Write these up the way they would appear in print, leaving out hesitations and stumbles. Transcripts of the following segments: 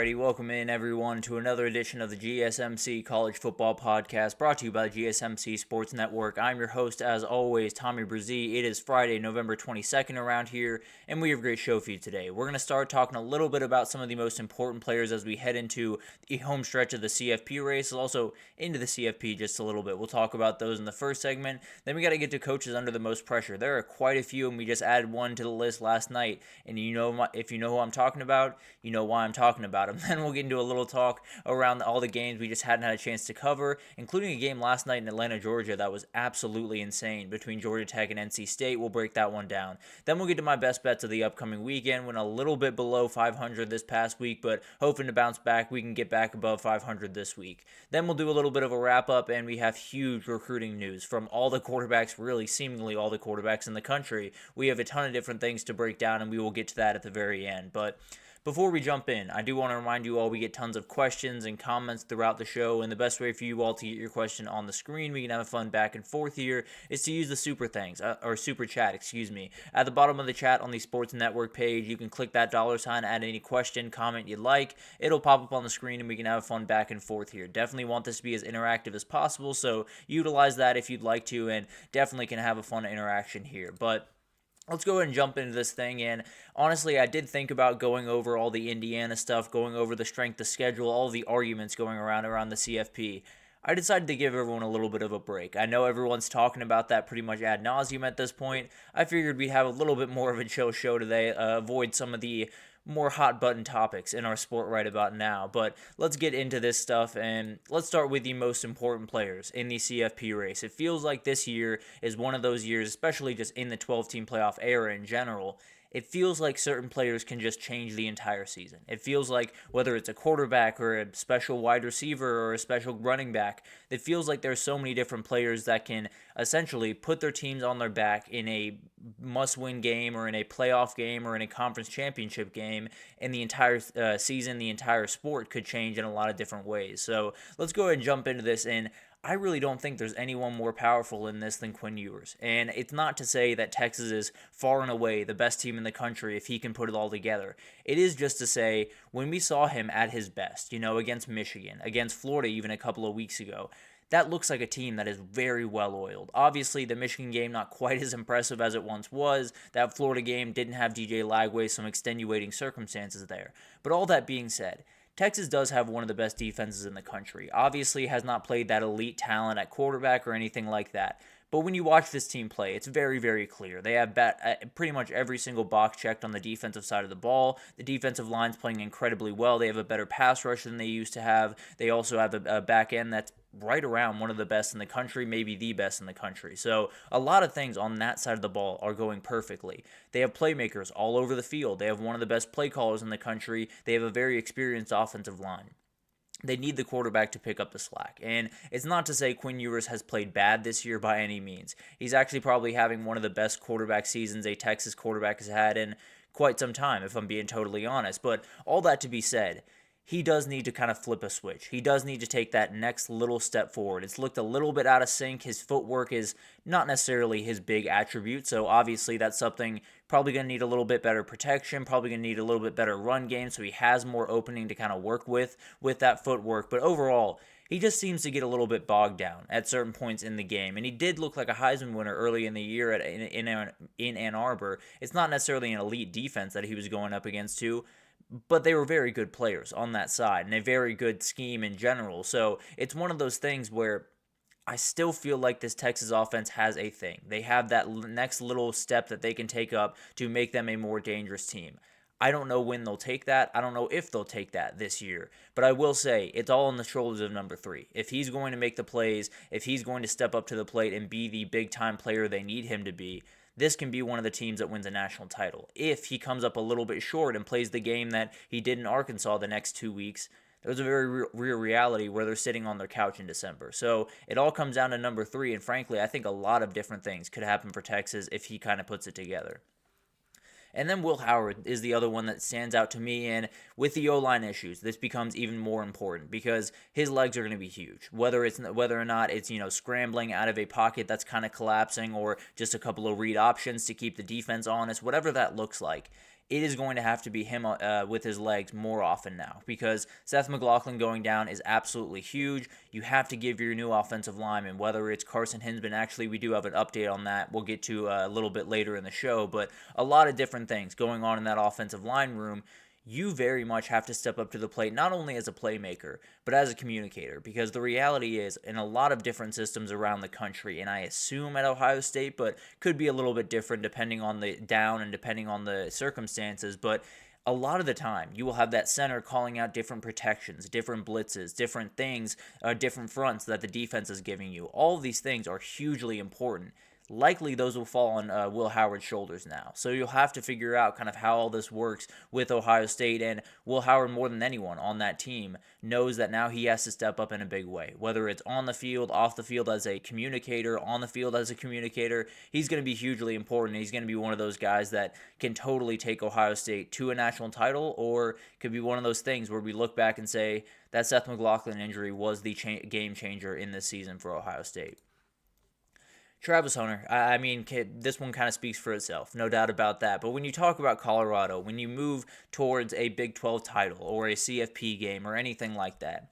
Alrighty, welcome in everyone to another edition of the GSMC College Football Podcast, brought to you by the GSMC Sports Network. I'm your host, as always, Tommy Brzee. It is Friday, November 22nd around here, and we have a great show for you today. We're going to start talking a little bit about some of the most important players as we head into the home stretch of the CFP race, also into the CFP just a little bit. We'll talk about those in the first segment. Then we got to get to coaches under the most pressure. There are quite a few, and we just added one to the list last night, and if you know who I'm talking about, you know why I'm talking about him. Then we'll get into a little talk around all the games we just hadn't had a chance to cover, including a game last night in Atlanta, Georgia that was absolutely insane between Georgia Tech and NC State. We'll break that one down. Then we'll get to my best bets of the upcoming weekend. Went a little bit below 500 this past week, but hoping to bounce back. We can get back above 500 this week. Then we'll do a little bit of a wrap-up, and we have huge recruiting news from all the quarterbacks, really seemingly all the quarterbacks in the country. We have a ton of different things to break down, and we will get to that at the very end. But before we jump in, I do want to remind you all we get tons of questions and comments throughout the show, and the best way for you all to get your question on the screen, we can have a fun back and forth here, is to use the super chat, At the bottom of the chat on the Sports Network page, you can click that $, add any question, comment you'd like. It'll pop up on the screen, and we can have a fun back and forth here. Definitely want this to be as interactive as possible, so utilize that if you'd like to, and definitely can have a fun interaction here. But let's go ahead and jump into this thing, and honestly, I did think about going over all the Indiana stuff, going over the strength of schedule, all the arguments going around the CFP. I decided to give everyone a little bit of a break. I know everyone's talking about that pretty much ad nauseum at this point. I figured we'd have a little bit more of a chill show today, avoid some of the more hot button topics in our sport right about now. But let's get into this stuff, and let's start with the most important players in the CFP race. It feels like this year is one of those years, especially just in the 12-team playoff era in general. It feels like certain players can just change the entire season. It feels like whether it's a quarterback or a special wide receiver or a special running back, it feels like there's so many different players that can essentially put their teams on their back in a must-win game or in a playoff game or in a conference championship game, and the entire season, the entire sport could change in a lot of different ways. So let's go ahead and jump into this, and I really don't think there's anyone more powerful in this than Quinn Ewers. And it's not to say that Texas is far and away the best team in the country if he can put it all together. It is just to say, when we saw him at his best, against Michigan, against Florida even a couple of weeks ago, that looks like a team that is very well-oiled. Obviously, the Michigan game not quite as impressive as it once was. That Florida game didn't have DJ Lagway, some extenuating circumstances there. But all that being said, Texas does have one of the best defenses in the country. Obviously, has not played that elite talent at quarterback or anything like that. But when you watch this team play, it's very, very clear. They have pretty much every single box checked on the defensive side of the ball. The defensive line's playing incredibly well. They have a better pass rush than they used to have. They also have a back end that's right around one of the best in the country, maybe the best in the country. So a lot of things on that side of the ball are going perfectly. They have playmakers all over the field. They have one of the best play callers in the country. They have a very experienced offensive line. They need the quarterback to pick up the slack. And it's not to say Quinn Ewers has played bad this year by any means. He's actually probably having one of the best quarterback seasons a Texas quarterback has had in quite some time, if I'm being totally honest. But all that to be said, he does need to kind of flip a switch. He does need to take that next little step forward. It's looked a little bit out of sync. His footwork is not necessarily his big attribute, so obviously that's something probably going to need a little bit better protection, probably going to need a little bit better run game, so he has more opening to kind of work with that footwork. But overall, he just seems to get a little bit bogged down at certain points in the game. And he did look like a Heisman winner early in the year in Ann Arbor. It's not necessarily an elite defense that he was going up against too, but they were very good players on that side and a very good scheme in general. So it's one of those things where I still feel like this Texas offense has a thing. They have that next little step that they can take up to make them a more dangerous team. I don't know when they'll take that. I don't know if they'll take that this year. But I will say, it's all on the shoulders of number 3. If he's going to make the plays, if he's going to step up to the plate and be the big-time player they need him to be, this can be one of the teams that wins a national title. If he comes up a little bit short and plays the game that he did in Arkansas the next 2 weeks, there's a very real reality where they're sitting on their couch in December. So it all comes down to number 3, and frankly, I think a lot of different things could happen for Texas if he kind of puts it together. And then Will Howard is the other one that stands out to me, and with the O-line issues, this becomes even more important because his legs are going to be huge. Whether or not it's scrambling out of a pocket that's kind of collapsing or just a couple of read options to keep the defense honest, whatever that looks like, it is going to have to be him with his legs more often now, because Seth McLaughlin going down is absolutely huge. You have to give your new offensive lineman, whether it's Carson Hinsman. Actually, we do have an update on that we'll get to a little bit later in the show, but a lot of different things going on in that offensive line room. You very much have to step up to the plate, not only as a playmaker, but as a communicator, because the reality is, in a lot of different systems around the country, and I assume at Ohio State, but could be a little bit different depending on the down and depending on the circumstances, but a lot of the time, you will have that center calling out different protections, different blitzes, different things, different fronts that the defense is giving you. All of these things are hugely important. Likely those will fall on Will Howard's shoulders now. So you'll have to figure out kind of how all this works with Ohio State, and Will Howard, more than anyone on that team, knows that now he has to step up in a big way. Whether it's on the field, off the field as a communicator, on the field as a communicator, he's going to be hugely important. He's going to be one of those guys that can totally take Ohio State to a national title, or could be one of those things where we look back and say that Seth McLaughlin injury was the game changer in this season for Ohio State. Travis Hunter, I mean, this one kind of speaks for itself, no doubt about that. But when you talk about Colorado, when you move towards a Big 12 title or a CFP game or anything like that,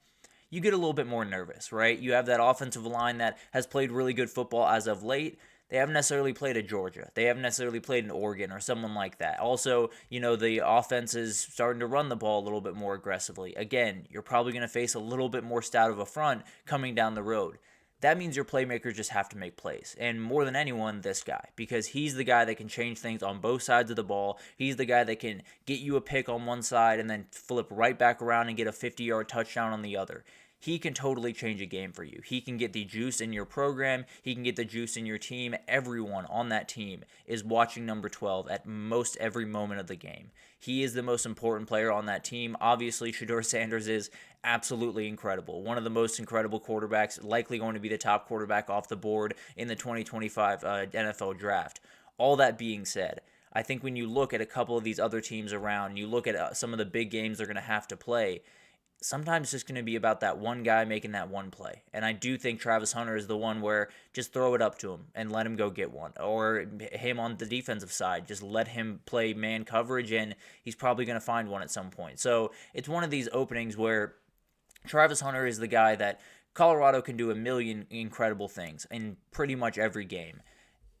you get a little bit more nervous, right? You have that offensive line that has played really good football as of late. They haven't necessarily played at Georgia. They haven't necessarily played in Oregon or someone like that. Also, the offense is starting to run the ball a little bit more aggressively. Again, you're probably going to face a little bit more stout of a front coming down the road. That means your playmakers just have to make plays. And more than anyone, this guy. Because he's the guy that can change things on both sides of the ball. He's the guy that can get you a pick on one side and then flip right back around and get a 50-yard touchdown on the other. He can totally change a game for you. He can get the juice in your program. He can get the juice in your team. Everyone on that team is watching number 12 at most every moment of the game. He is the most important player on that team. Obviously, Shedeur Sanders is absolutely incredible. One of the most incredible quarterbacks, likely going to be the top quarterback off the board in the 2025 NFL draft. All that being said, I think when you look at a couple of these other teams around, you look at some of the big games they're going to have to play, sometimes it's just going to be about that one guy making that one play. And I do think Travis Hunter is the one where just throw it up to him and let him go get one. Or him on the defensive side, just let him play man coverage and he's probably going to find one at some point. So it's one of these openings where Travis Hunter is the guy that Colorado can do a million incredible things in pretty much every game.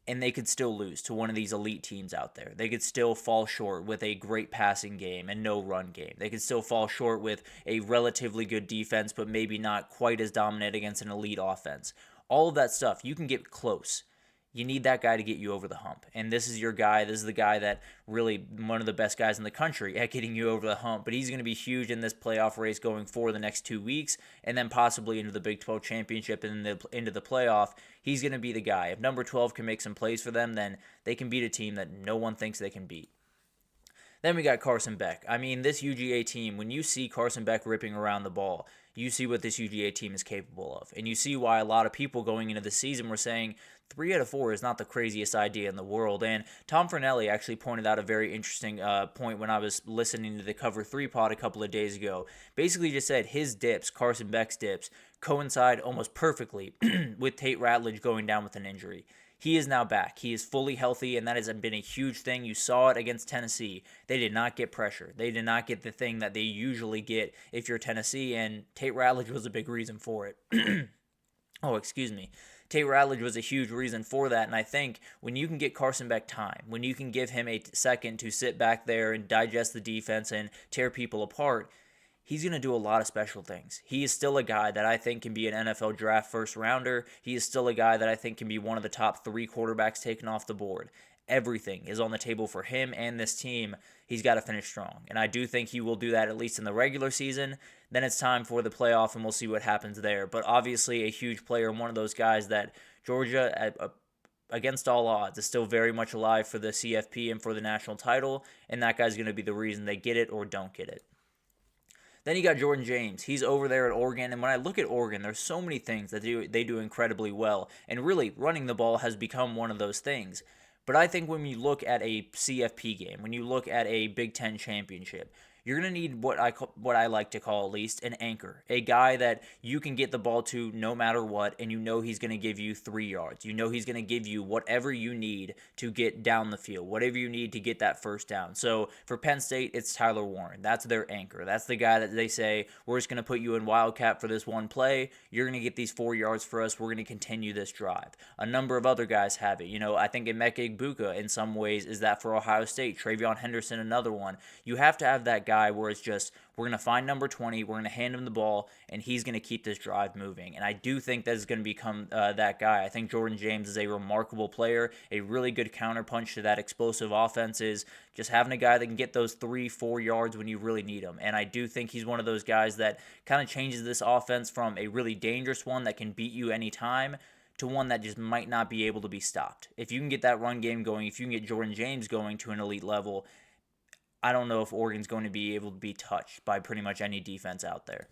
And they could still lose to one of these elite teams out there. They could still fall short with a great passing game and no run game. They could still fall short with a relatively good defense, but maybe not quite as dominant against an elite offense. All of that stuff, you can get close. You need that guy to get you over the hump. And this is your guy. This is the guy that really one of the best guys in the country at getting you over the hump. But he's going to be huge in this playoff race going for the next 2 weeks and then possibly into the Big 12 championship and into the playoff. He's going to be the guy. If number 12 can make some plays for them, then they can beat a team that no one thinks they can beat. Then we got Carson Beck. I mean, this UGA team, when you see Carson Beck ripping around the ball, you see what this UGA team is capable of. And you see why a lot of people going into the season were saying 3 out of 4 is not the craziest idea in the world. And Tom Fornelli actually pointed out a very interesting point when I was listening to the Cover 3 pod a couple of days ago. Basically just said his dips, Carson Beck's dips, coincide almost perfectly with Tate Ratledge going down with an injury. He is now back. He is fully healthy, and that has been a huge thing. You saw it against Tennessee. They did not get pressure. They did not get the thing that they usually get if you're Tennessee, and Tate Ratledge was a big reason for it. Tate Ratledge was a huge reason for that, and I think when you can get Carson Beck time, when you can give him a second to sit back there and digest the defense and tear people apart, he's going to do a lot of special things. He is still a guy that I think can be an NFL draft first rounder. He is still a guy that I think can be one of the top 3 quarterbacks taken off the board. Everything is on the table for him and this team. He's got to finish strong. And I do think he will do that at least in the regular season. Then it's time for the playoff, and we'll see what happens there. But obviously a huge player and one of those guys that Georgia, against all odds, is still very much alive for the CFP and for the national title. And that guy's going to be the reason they get it or don't get it. Then you got Jordan James. He's over there at Oregon, and when I look at Oregon, there's so many things that they do incredibly well, and really running the ball has become one of those things. But I think when you look at a CFP game, when you look at a Big Ten championship, you're going to need what I like to call, at least, an anchor, a guy that you can get the ball to no matter what, and you know he's going to give you 3 yards. You know he's going to give you whatever you need to get down the field, whatever you need to get that first down. So for Penn State, it's Tyler Warren. That's their anchor. That's the guy that they say, we're just going to put you in Wildcat for this one play. You're going to get these 4 yards for us. We're going to continue this drive. A number of other guys have it. I think Emeka Egbuka in some ways is that for Ohio State. Travion Henderson, another one. You have to have that guy where it's just, we're going to find number 20, we're going to hand him the ball, and he's going to keep this drive moving. And I do think that is going to become that guy. I think Jordan James is a remarkable player. A really good counterpunch to that explosive offense is just having a guy that can get those 3-4 yards when you really need them. And I do think he's one of those guys that kind of changes this offense from a really dangerous one that can beat you anytime to one that just might not be able to be stopped. If you can get that run game going, if you can get Jordan James going to an elite level, I don't know if Oregon's going to be able to be touched by pretty much any defense out there.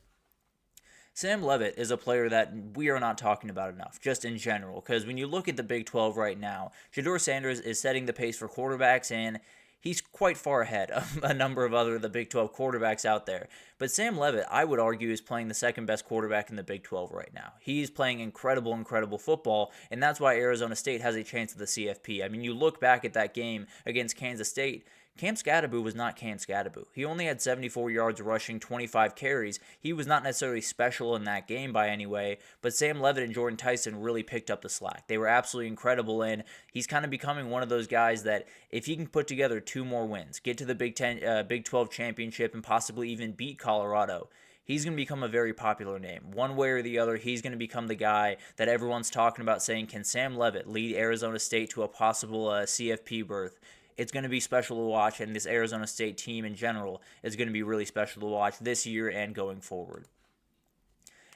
Sam Leavitt is a player that we are not talking about enough, just in general, because when you look at the Big 12 right now, Shedeur Sanders is setting the pace for quarterbacks, and he's quite far ahead of a number of the Big 12 quarterbacks out there. But Sam Leavitt, I would argue, is playing the second best quarterback in the Big 12 right now. He's playing incredible football, and that's why Arizona State has a chance at the CFP. I mean, you look back at that game against Kansas State, Cam Skattebo was not Cam Skattebo. He only had 74 yards rushing, 25 carries. He was not necessarily special in that game by any way, but Sam Leavitt and Jordan Tyson really picked up the slack. They were absolutely incredible, and he's kind of becoming one of those guys that if he can put together 2 more wins, get to the Big 12 championship, and possibly even beat Colorado, he's going to become a very popular name. One way or the other, he's going to become the guy that everyone's talking about saying, can Sam Leavitt lead Arizona State to a possible CFP berth? It's going to be special to watch, and this Arizona State team in general is going to be really special to watch this year and going forward.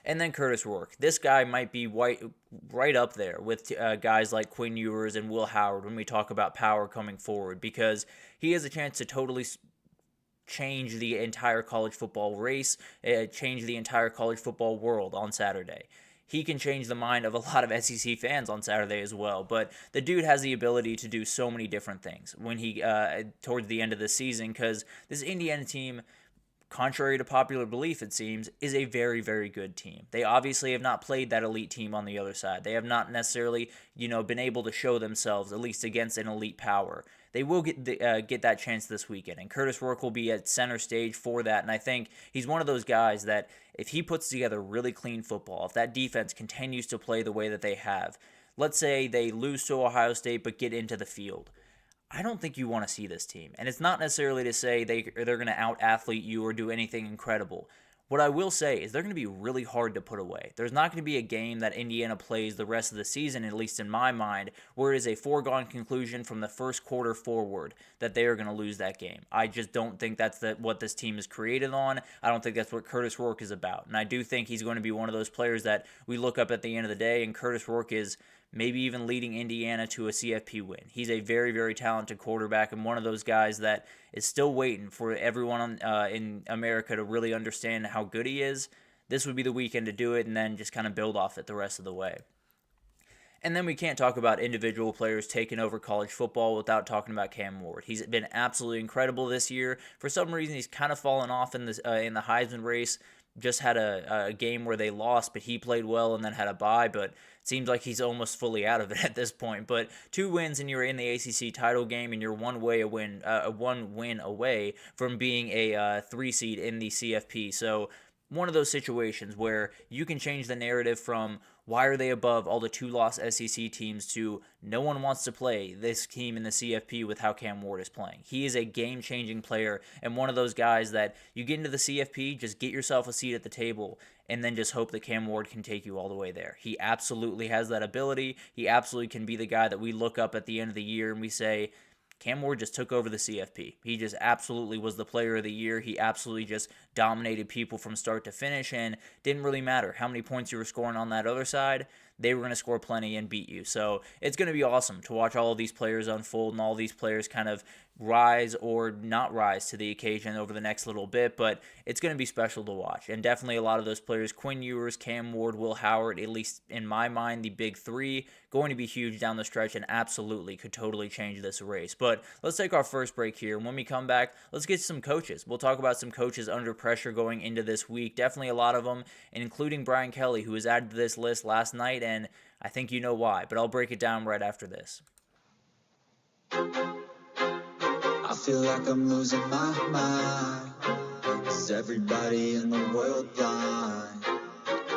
And then Curtis Rourke. This guy might be right up there with guys like Quinn Ewers and Will Howard when we talk about power coming forward, because he has a chance to totally change the entire college football race, change the entire college football world on Saturday. He can change the mind of a lot of SEC fans on Saturday as well. But the dude has the ability to do so many different things when he towards the end of the season, because this Indiana team, contrary to popular belief, it seems, is a very, very good team. They obviously have not played that elite team on the other side. They have not necessarily, been able to show themselves, at least against an elite power. They will get that chance this weekend, and Curtis Rourke will be at center stage for that. And I think he's one of those guys that if he puts together really clean football, if that defense continues to play the way that they have, let's say they lose to Ohio State but get into the field, I don't think you want to see this team. And it's not necessarily to say they're going to out-athlete you or do anything incredible. What I will say is they're going to be really hard to put away. There's not going to be a game that Indiana plays the rest of the season, at least in my mind, where it is a foregone conclusion from the first quarter forward that they are going to lose that game. I just don't think that's what this team is created on. I don't think that's what Curtis Rourke is about. And I do think he's going to be one of those players that we look up at the end of the day, and Curtis Rourke is maybe even leading Indiana to a CFP win. He's a very, very talented quarterback and one of those guys that is still waiting for everyone in America to really understand how good he is. This would be the weekend to do it and then just kind of build off it the rest of the way. And then we can't talk about individual players taking over college football without talking about Cam Ward. He's been absolutely incredible this year. For some reason, he's kind of fallen off in the Heisman race. Just had a game where they lost, but he played well and then had a bye, but it seems like he's almost fully out of it at this point. But 2 wins and you're in the ACC title game, and you're one win away from being a 3 seed in the CFP. So one of those situations where you can change the narrative from why are they above all the 2-loss SEC teams to no one wants to play this team in the CFP with how Cam Ward is playing. He is a game-changing player and one of those guys that you get into the CFP, just get yourself a seat at the table and then just hope that Cam Ward can take you all the way there. He absolutely has that ability. He absolutely can be the guy that we look up at the end of the year and we say, Cam Ward just took over the CFP. He just absolutely was the player of the year. He absolutely just dominated people from start to finish, and didn't really matter how many points you were scoring on that other side. They were going to score plenty and beat you. So it's going to be awesome to watch all of these players unfold and all these players kind of rise or not rise to the occasion over the next little bit, but it's going to be special to watch. And definitely a lot of those players, Quinn Ewers, Cam Ward, Will Howard, at least in my mind, the big three, going to be huge down the stretch and absolutely could totally change this race. But let's take our first break here. When we come back, let's get some coaches. We'll talk about some coaches under pressure going into this week. Definitely a lot of them, and including Brian Kelly, who was added to this list last night, and I think you know why, but I'll break it down right after this. I feel like I'm losing my mind. Is everybody in the world blind?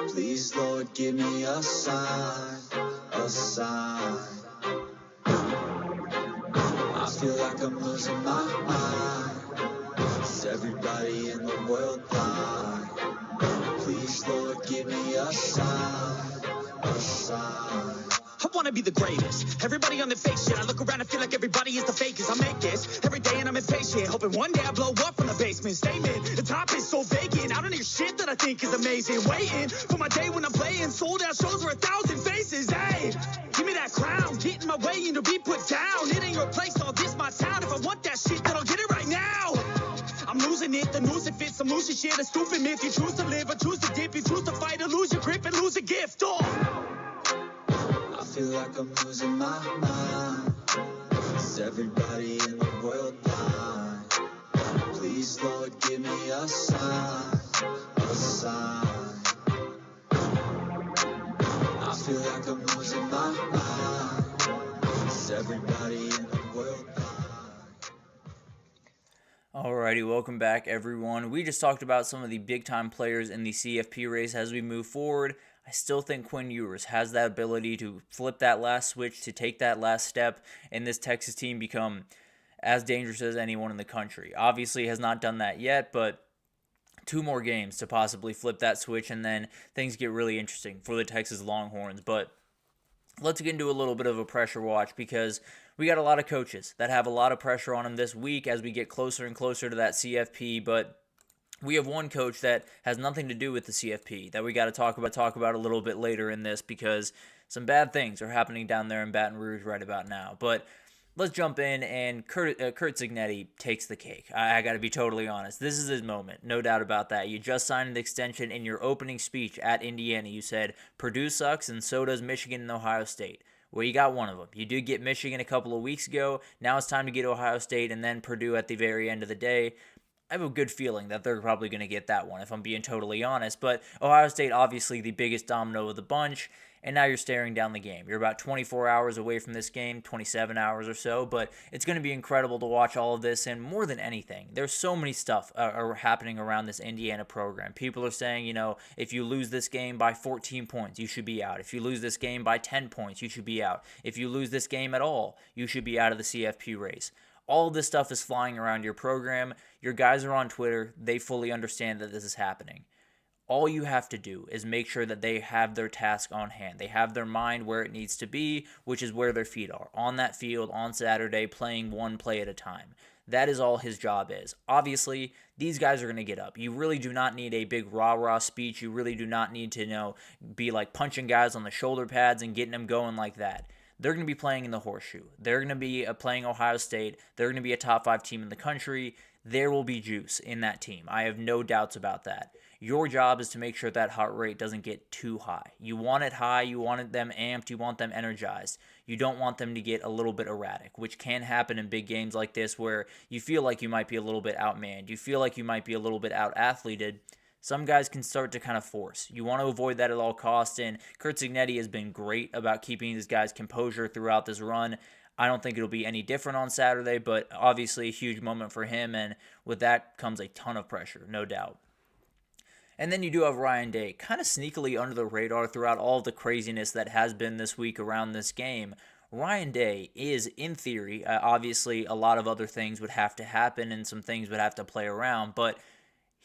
Please, Lord, give me a sign, a sign. I feel like I'm losing my mind. Is everybody in the world blind? Please, Lord, give me a sign, a sign. I wanna be the greatest. Everybody on the fake shit. I look around and feel like everybody is the fakest. I make this every day and I'm impatient. Hoping one day I blow up from the basement. Statement, the top is so vacant. I don't hear shit that I think is amazing. Waiting for my day when I'm playing. Sold out shows where 1,000 faces. Hey, give me that crown. Get in my way and to be put down. It ain't your place, all this my town. If I want that shit, then I'll get it right now. I'm losing it, the news it fits. I'm losing shit, a stupid myth. You choose to live or choose to dip. You choose to fight or lose your grip and lose a gift. Oh. I feel like I'm losing my mind. Is everybody in the world blind? Please, Lord, give me a sign, a sign. I feel like I'm losing my mind. Is everybody in the world blind? Alrighty, welcome back, everyone. We just talked about some of the big-time players in the CFP race. As we move forward, I still think Quinn Ewers has that ability to flip that last switch, to take that last step, and this Texas team become as dangerous as anyone in the country. Obviously has not done that yet, but 2 more games to possibly flip that switch, and then things get really interesting for the Texas Longhorns. But let's get into a little bit of a pressure watch, because we got a lot of coaches that have a lot of pressure on them this week as we get closer and closer to that CFP, but we have one coach that has nothing to do with the CFP that we got to talk about a little bit later in this, because some bad things are happening down there in Baton Rouge right about now. But let's jump in, and Curt Cignetti takes the cake. I got to be totally honest. This is his moment, no doubt about that. You just signed an extension. In your opening speech at Indiana, you said, Purdue sucks and so does Michigan and Ohio State. Well, you got one of them. You did get Michigan a couple of weeks ago. Now it's time to get Ohio State and then Purdue at the very end of the day. I have a good feeling that they're probably going to get that one, if I'm being totally honest. But Ohio State, obviously the biggest domino of the bunch, and now you're staring down the game. You're about 24 hours away from this game, 27 hours or so, but it's going to be incredible to watch all of this, and more than anything, there's so many stuff are happening around this Indiana program. People are saying, if you lose this game by 14 points, you should be out. If you lose this game by 10 points, you should be out. If you lose this game at all, you should be out of the CFP race. All of this stuff is flying around your program. Your guys are on Twitter. They fully understand that this is happening. All you have to do is make sure that they have their task on hand. They have their mind where it needs to be, which is where their feet are, on that field on Saturday, playing one play at a time. That is all his job is. Obviously, these guys are going to get up. You really do not need a big rah-rah speech. You really do not need to, be like punching guys on the shoulder pads and getting them going like that. They're going to be playing in the horseshoe. They're going to be playing Ohio State. They're going to be a top 5 team in the country. There will be juice in that team. I have no doubts about that. Your job is to make sure that heart rate doesn't get too high. You want it high. You want them amped. You want them energized. You don't want them to get a little bit erratic, which can happen in big games like this where you feel like you might be a little bit outmanned. You feel like you might be a little bit out-athleted. Some guys can start to kind of force. You want to avoid that at all costs, and Curt Cignetti has been great about keeping his guys' composure throughout this run. I don't think it'll be any different on Saturday, but obviously a huge moment for him, and with that comes a ton of pressure, no doubt. And then you do have Ryan Day, kind of sneakily under the radar throughout all of the craziness that has been this week around this game. Ryan Day is, in theory, obviously a lot of other things would have to happen and some things would have to play around, but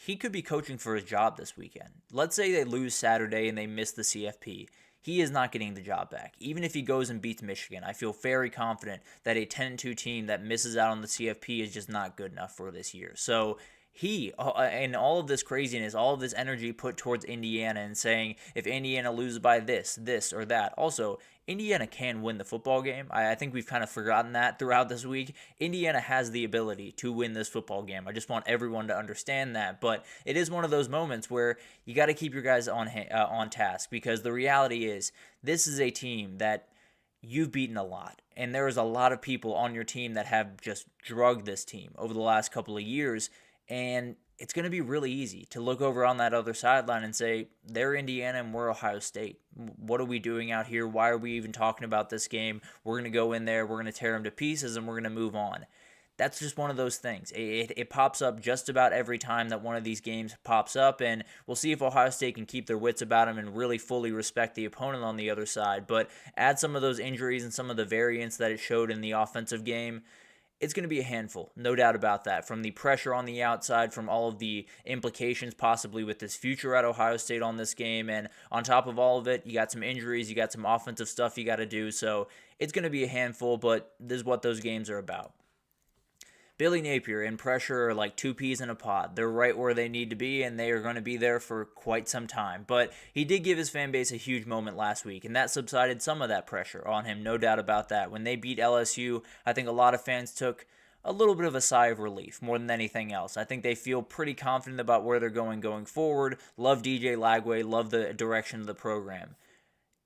he could be coaching for his job this weekend. Let's say they lose Saturday and they miss the CFP. He is not getting the job back. Even if he goes and beats Michigan, I feel very confident that a 10-2 team that misses out on the CFP is just not good enough for this year. So and all of this craziness, all of this energy put towards Indiana and saying if Indiana loses by this, or that. Also, Indiana can win the football game. I think we've kind of forgotten that throughout this week. Indiana has the ability to win this football game. I just want everyone to understand that. But it is one of those moments where you got to keep your guys on task, because the reality is this is a team that you've beaten a lot. And there is a lot of people on your team that have just drugged this team over the last couple of years. And it's going to be really easy to look over on that other sideline and say, they're Indiana and we're Ohio State. What are we doing out here? Why are we even talking about this game? We're going to go in there, we're going to tear them to pieces, and we're going to move on. That's just one of those things. It pops up just about every time that one of these games pops up, and we'll see if Ohio State can keep their wits about them and really fully respect the opponent on the other side. But add some of those injuries and some of the variance that it showed in the offensive game, it's going to be a handful, no doubt about that. From the pressure on the outside, from all of the implications possibly with this future at Ohio State on this game, and on top of all of it, you got some injuries, you got some offensive stuff you got to do, so it's going to be a handful, but this is what those games are about. Billy Napier and pressure are like two peas in a pod. They're right where they need to be, and they are going to be there for quite some time. But he did give his fan base a huge moment last week, and that subsided some of that pressure on him, no doubt about that. When they beat LSU, I think a lot of fans took a little bit of a sigh of relief more than anything else. I think they feel pretty confident about where they're going forward. Love DJ Lagway, love the direction of the program.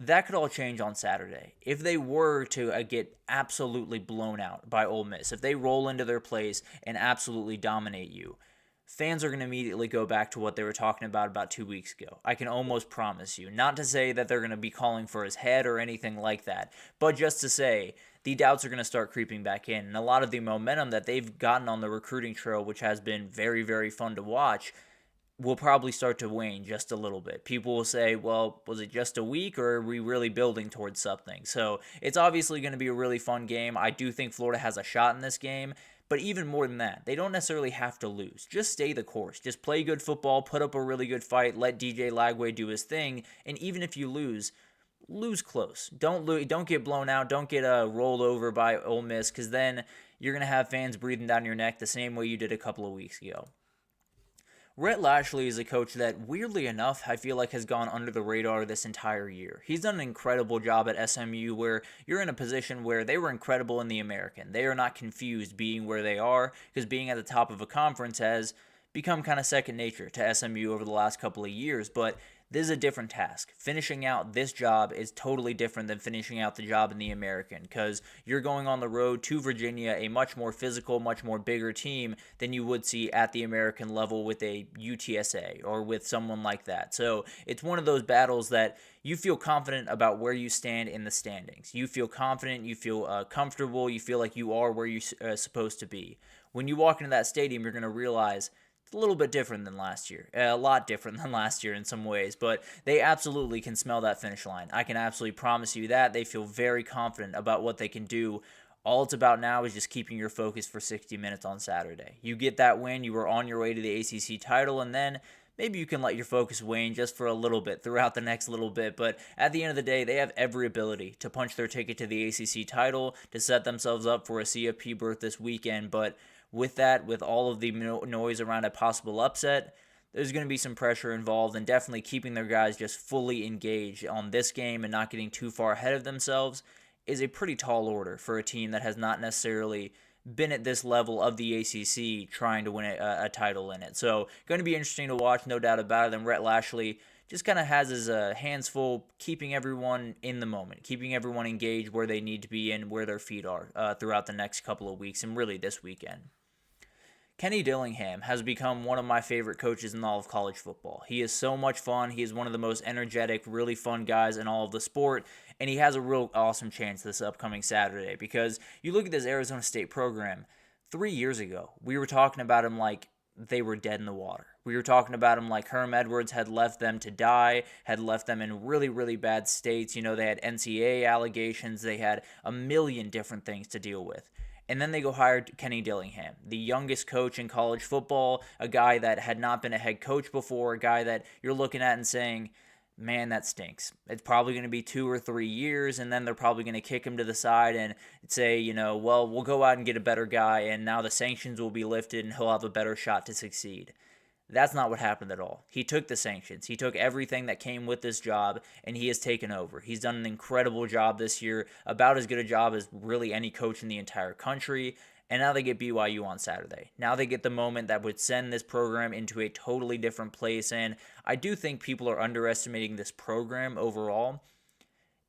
That could all change on Saturday. If they were to get absolutely blown out by Ole Miss, if they roll into their place and absolutely dominate you, fans are going to immediately go back to what they were talking about 2 weeks ago. I can almost promise you. Not to say that they're going to be calling for his head or anything like that, but just to say the doubts are going to start creeping back in. And a lot of the momentum that they've gotten on the recruiting trail, which has been very, very fun to watch, will probably start to wane just a little bit. People will say, well, was it just a week, or are we really building towards something? So it's obviously going to be a really fun game. I do think Florida has a shot in this game, but even more than that, they don't necessarily have to lose. Just stay the course. Just play good football, put up a really good fight, let DJ Lagway do his thing, and even if you lose close. Don't get blown out. Don't get rolled over by Ole Miss, because then you're going to have fans breathing down your neck the same way you did a couple of weeks ago. Rhett Lashlee is a coach that, weirdly enough, I feel like has gone under the radar this entire year. He's done an incredible job at SMU, where you're in a position where they were incredible in the American. They are not confused being where they are, because being at the top of a conference has become kind of second nature to SMU over the last couple of years, but this is a different task. Finishing out this job is totally different than finishing out the job in the American, because you're going on the road to Virginia, a much more physical, much more bigger team than you would see at the American level with a UTSA or with someone like that. So it's one of those battles that you feel confident about where you stand in the standings. You feel confident, you feel comfortable, you feel like you are where you're supposed to be. When you walk into that stadium, you're going to realize a little bit different than last year. A lot different than last year in some ways, but they absolutely can smell that finish line. I can absolutely promise you that. They feel very confident about what they can do. All it's about now is just keeping your focus for 60 minutes on Saturday. You get that win, you are on your way to the ACC title, and then maybe you can let your focus wane just for a little bit throughout the next little bit. But at the end of the day, they have every ability to punch their ticket to the ACC title, to set themselves up for a CFP berth this weekend. But with that, with all of the noise around a possible upset, there's going to be some pressure involved, and definitely keeping their guys just fully engaged on this game and not getting too far ahead of themselves is a pretty tall order for a team that has not necessarily been at this level of the ACC trying to win a title in it. So going to be interesting to watch, no doubt about it. And Rhett Lashlee just kind of has his hands full, keeping everyone in the moment, keeping everyone engaged where they need to be and where their feet are throughout the next couple of weeks and really this weekend. Kenny Dillingham has become one of my favorite coaches in all of college football. He is so much fun. He is one of the most energetic, really fun guys in all of the sport, and he has a real awesome chance this upcoming Saturday, because you look at this Arizona State program, 3 years ago, we were talking about him like they were dead in the water. We were talking about him like Herm Edwards had left them to die, had left them in really, really bad states. You know, they had NCAA allegations. They had a million different things to deal with. And then they go hire Kenny Dillingham, the youngest coach in college football, a guy that had not been a head coach before, a guy that you're looking at and saying, man, that stinks. It's probably going to be 2 or 3 years, and then they're probably going to kick him to the side and say, well, we'll go out and get a better guy, and now the sanctions will be lifted, and he'll have a better shot to succeed. That's not what happened at all. He took the sanctions. He took everything that came with this job, and he has taken over. He's done an incredible job this year, about as good a job as really any coach in the entire country. And now they get BYU on Saturday. Now they get the moment that would send this program into a totally different place. And I do think people are underestimating this program overall.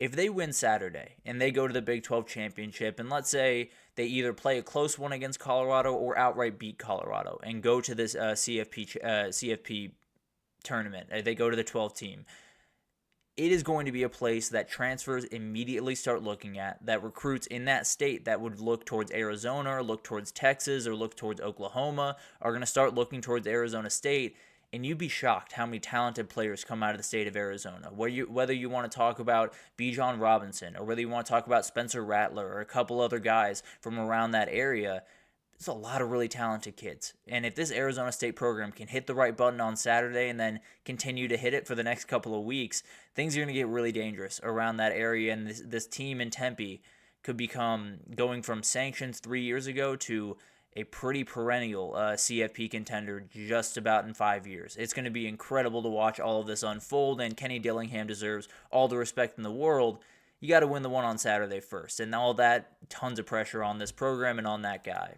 If they win Saturday and they go to the Big 12 championship, and let's say they either play a close one against Colorado or outright beat Colorado and go to this CFP tournament, they go to the 12 team, it is going to be a place that transfers immediately start looking at, that recruits in that state that would look towards Arizona or look towards Texas or look towards Oklahoma are going to start looking towards Arizona State. And you'd be shocked how many talented players come out of the state of Arizona. Whether you want to talk about Bijan Robinson or whether you want to talk about Spencer Rattler or a couple other guys from around that area, there's a lot of really talented kids. And if this Arizona State program can hit the right button on Saturday and then continue to hit it for the next couple of weeks, things are going to get really dangerous around that area. And this team in Tempe could become, going from sanctions 3 years ago to a pretty perennial CFP contender just about in 5 years. It's going to be incredible to watch all of this unfold, and Kenny Dillingham deserves all the respect in the world. You got to win the one on Saturday first, and all that, tons of pressure on this program and on that guy.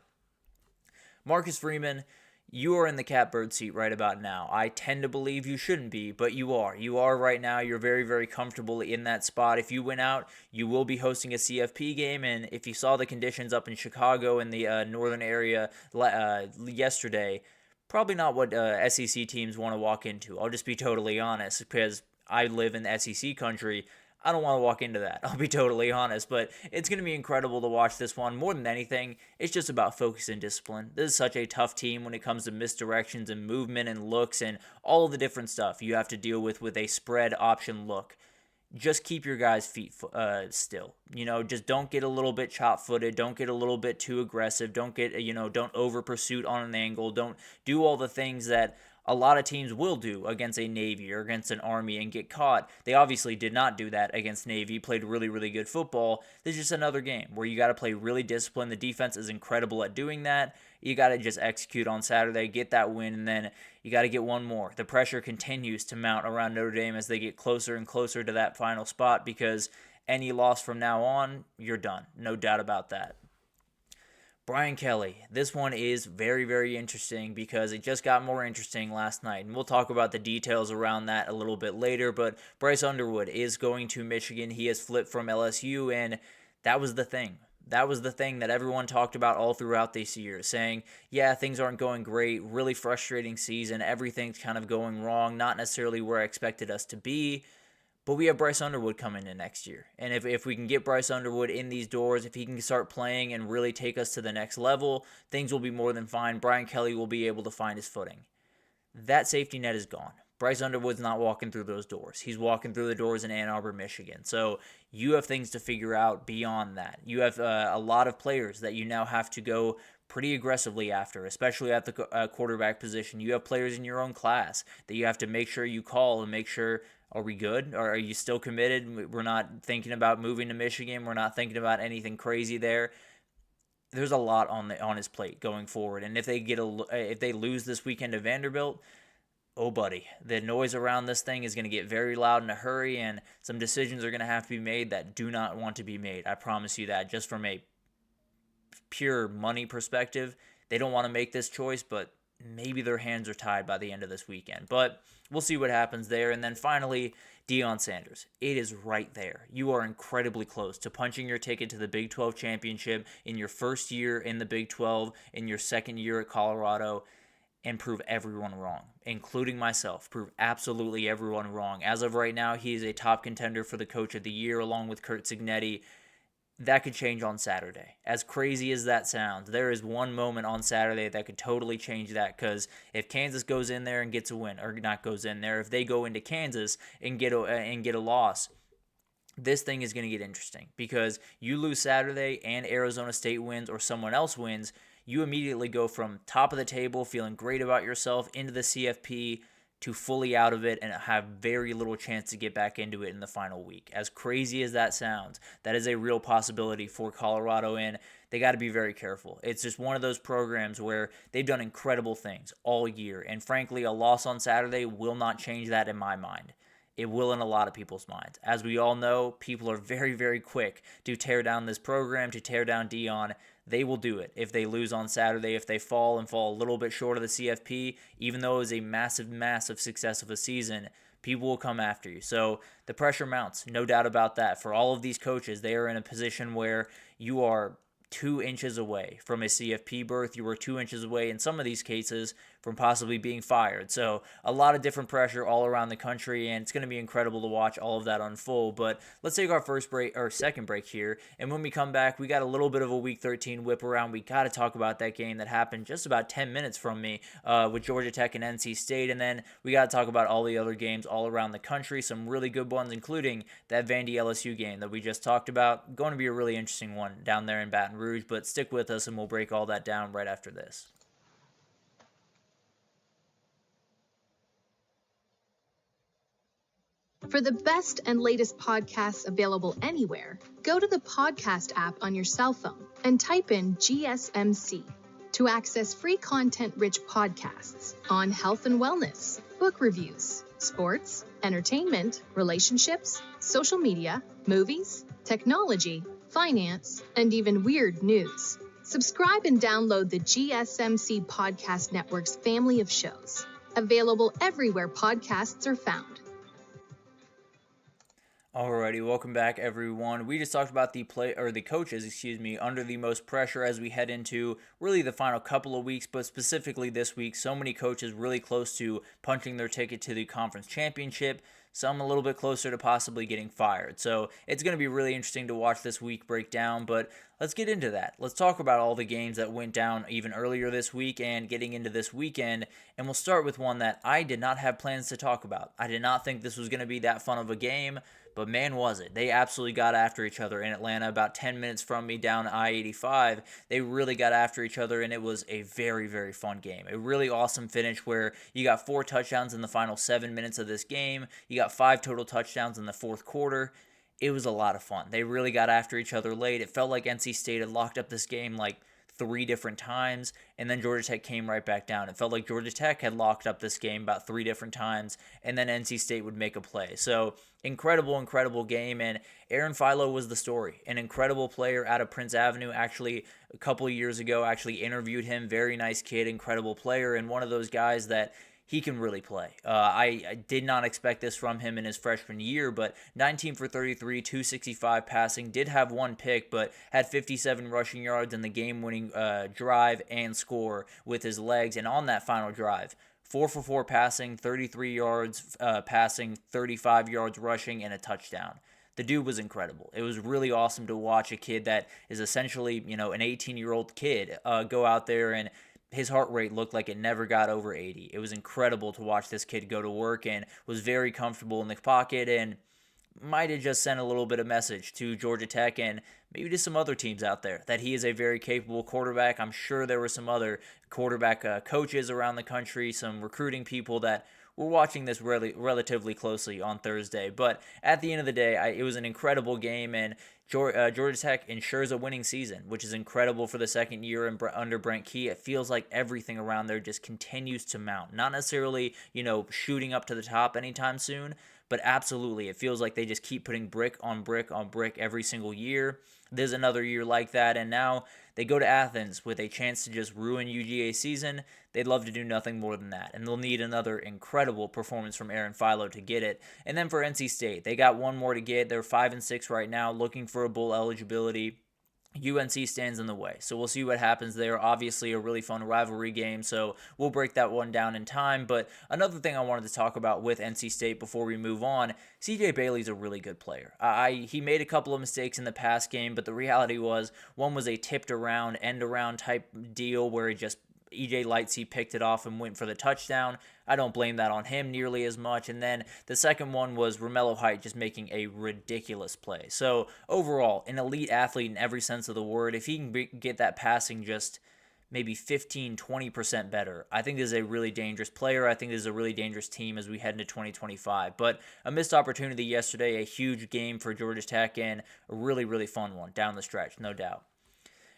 Marcus Freeman, you are in the catbird seat right about now. I tend to believe you shouldn't be, but you are. You are right now. You're very, very comfortable in that spot. If you win out, you will be hosting a CFP game, and if you saw the conditions up in Chicago in the northern area yesterday, probably not what SEC teams want to walk into. I'll just be totally honest, because I live in SEC country. I don't want to walk into that. I'll be totally honest, but it's going to be incredible to watch this one. More than anything, it's just about focus and discipline. This is such a tough team when it comes to misdirections and movement and looks and all of the different stuff you have to deal with a spread option look. Just keep your guys' feet still. Just don't get a little bit chop-footed. Don't get a little bit too aggressive. Don't over pursuit on an angle. Don't do all the things that a lot of teams will do against a Navy or against an Army and get caught. They obviously did not do that against Navy, played really, really good football. This is just another game where you got to play really disciplined. The defense is incredible at doing that. You got to just execute on Saturday, get that win, and then you got to get one more. The pressure continues to mount around Notre Dame as they get closer and closer to that final spot, because any loss from now on, you're done. No doubt about that. Brian Kelly, this one is very, very interesting because it just got more interesting last night. And we'll talk about the details around that a little bit later. But Bryce Underwood is going to Michigan. He has flipped from LSU, and that was the thing. That was the thing that everyone talked about all throughout this year, saying, yeah, things aren't going great, really frustrating season, everything's kind of going wrong, not necessarily where I expected us to be. But we have Bryce Underwood coming in next year. And if we can get Bryce Underwood in these doors, if he can start playing and really take us to the next level, things will be more than fine. Brian Kelly will be able to find his footing. That safety net is gone. Bryce Underwood's not walking through those doors. He's walking through the doors in Ann Arbor, Michigan. So you have things to figure out beyond that. You have a lot of players that you now have to go pretty aggressively after, especially at the quarterback position. You have players in your own class that you have to make sure you call and make sure, are we good? Or are you still committed? We're not thinking about moving to Michigan. We're not thinking about anything crazy there. There's a lot on his plate going forward. And if they lose this weekend to Vanderbilt, oh buddy, the noise around this thing is going to get very loud in a hurry, and some decisions are going to have to be made that do not want to be made. I promise you that. Just from a pure money perspective, they don't want to make this choice, but maybe their hands are tied by the end of this weekend. But we'll see what happens there. And then finally, Deion Sanders. It is right there. You are incredibly close to punching your ticket to the Big 12 championship in your first year in the Big 12, in your second year at Colorado, and prove everyone wrong, including myself. Prove absolutely everyone wrong. As of right now, he is a top contender for the Coach of the Year along with Curt Cignetti. That could change on Saturday. As crazy as that sounds, there is one moment on Saturday that could totally change that, because if Kansas goes in there and gets a win, or not goes in there, if they go into Kansas and get a loss, this thing is going to get interesting, because you lose Saturday and Arizona State wins or someone else wins, you immediately go from top of the table, feeling great about yourself, into the CFP, to fully out of it and have very little chance to get back into it in the final week. As crazy as that sounds, that is a real possibility for Colorado, and they got to be very careful. It's just one of those programs where they've done incredible things all year, and frankly, a loss on Saturday will not change that in my mind. It will in a lot of people's minds. As we all know, people are very, very quick to tear down this program, to tear down Dion. They will do it if they lose on Saturday, if they fall a little bit short of the CFP, even though it was a massive, massive success of a season, people will come after you. So the pressure mounts, no doubt about that. For all of these coaches, they are in a position where you are 2 inches away from a CFP berth. You were 2 inches away in some of these cases from possibly being fired. So a lot of different pressure all around the country, and it's going to be incredible to watch all of that unfold. But let's take our second break here, and when we come back, we got a little bit of a Week 13 whip around. We got to talk about that game that happened just about 10 minutes from me with Georgia Tech and NC State, and then we got to talk about all the other games all around the country, some really good ones, including that Vandy LSU game that we just talked about. Going to be a really interesting one down there in Baton Rouge, but stick with us and we'll break all that down right after this. For the best and latest podcasts available anywhere, go to the podcast app on your cell phone and type in GSMC to access free content-rich podcasts on health and wellness, book reviews, sports, entertainment, relationships, social media, movies, technology, finance, and even weird news. Subscribe and download the GSMC Podcast Network's family of shows, available everywhere podcasts are found. Alrighty, welcome back, everyone. We just talked about the coaches, under the most pressure as we head into really the final couple of weeks, but specifically this week. So many coaches really close to punching their ticket to the conference championship. Some a little bit closer to possibly getting fired. So it's going to be really interesting to watch this week break down, but let's get into that. Let's talk about all the games that went down even earlier this week and getting into this weekend, and we'll start with one that I did not have plans to talk about. I did not think this was going to be that fun of a game, but man, was it. They absolutely got after each other in Atlanta, about 10 minutes from me down I-85. They really got after each other, and it was a very, very fun game. A really awesome finish where you got 4 touchdowns in the final 7 minutes of this game. You got 5 total touchdowns in the fourth quarter. It was a lot of fun. They really got after each other late. It felt like NC State had locked up this game like 3 different times, and then Georgia Tech came right back down. It felt like Georgia Tech had locked up this game about 3 different times, and then NC State would make a play. So incredible game, and Aaron Philo was the story. An incredible player out of Prince Avenue. Actually, a couple of years ago, interviewed him. Very nice kid, incredible player, and one of those guys that he can really play. I did not expect this from him in his freshman year, but 19 for 33, 265 passing, did have 1 pick, but had 57 rushing yards in the game-winning drive and score with his legs. And on that final drive, 4 for 4 passing, 33 yards passing, 35 yards rushing, and a touchdown. The dude was incredible. It was really awesome to watch a kid that is essentially, an 18-year-old kid go out there, and his heart rate looked like it never got over 80. It was incredible to watch this kid go to work and was very comfortable in the pocket and might have just sent a little bit of message to Georgia Tech and maybe to some other teams out there that he is a very capable quarterback. I'm sure there were some other quarterback coaches around the country, some recruiting people that were watching this relatively closely on Thursday. But at the end of the day, it was an incredible game, and Georgia Tech ensures a winning season, which is incredible for the second year under Brent Key. It feels like everything around there just continues to mount. Not necessarily, shooting up to the top anytime soon, but absolutely, it feels like they just keep putting brick on brick on brick every single year. There's another year like that, and now they go to Athens with a chance to just ruin UGA's season. They'd love to do nothing more than that, and they'll need another incredible performance from Aaron Philo to get it. And then for NC State, they got one more to get. They're 5-6 right now, looking for a bowl eligibility. UNC stands in the way, so we'll see what happens there. Obviously a really fun rivalry game, so we'll break that one down in time. But another thing I wanted to talk about with NC State before we move on, CJ Bailey's a really good player. He made a couple of mistakes in the past game, but the reality was one was a tipped around, end around type deal where EJ Lightsey picked it off and went for the touchdown. I don't blame that on him nearly as much. And then the second one was Romello Height just making a ridiculous play. So overall, an elite athlete in every sense of the word. If he can get that passing just maybe 15, 20% better. I think this is a really dangerous player. I think this is a really dangerous team as we head into 2025. But a missed opportunity yesterday, a huge game for Georgia Tech, and a really, really fun one down the stretch, no doubt.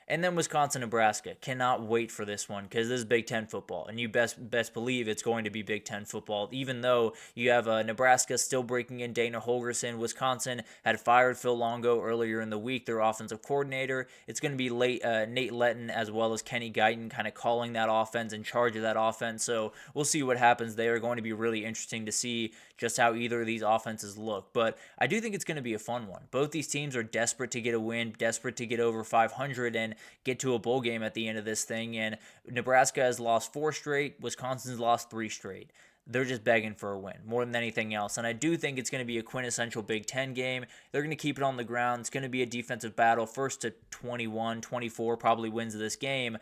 And then Wisconsin, Nebraska. Cannot wait for this one because this is Big Ten football, and you best believe it's going to be Big Ten football. Even though you have Nebraska still breaking in Dana Holgorsen, Wisconsin had fired Phil Longo earlier in the week, their offensive coordinator. It's going to be Nate Letton as well as Kenny Guyton kind of calling that offense, in charge of that offense. So we'll see what happens. They are going to be really interesting to see just how either of these offenses look. But I do think it's going to be a fun one. Both these teams are desperate to get a win, desperate to get over 500 and get to a bowl game at the end of this thing. And Nebraska has lost 4 straight. Wisconsin's lost 3 straight. They're just begging for a win more than anything else. And I do think it's going to be a quintessential Big Ten game. They're going to keep it on the ground. It's going to be a defensive battle. First to 21, 24 probably wins this game.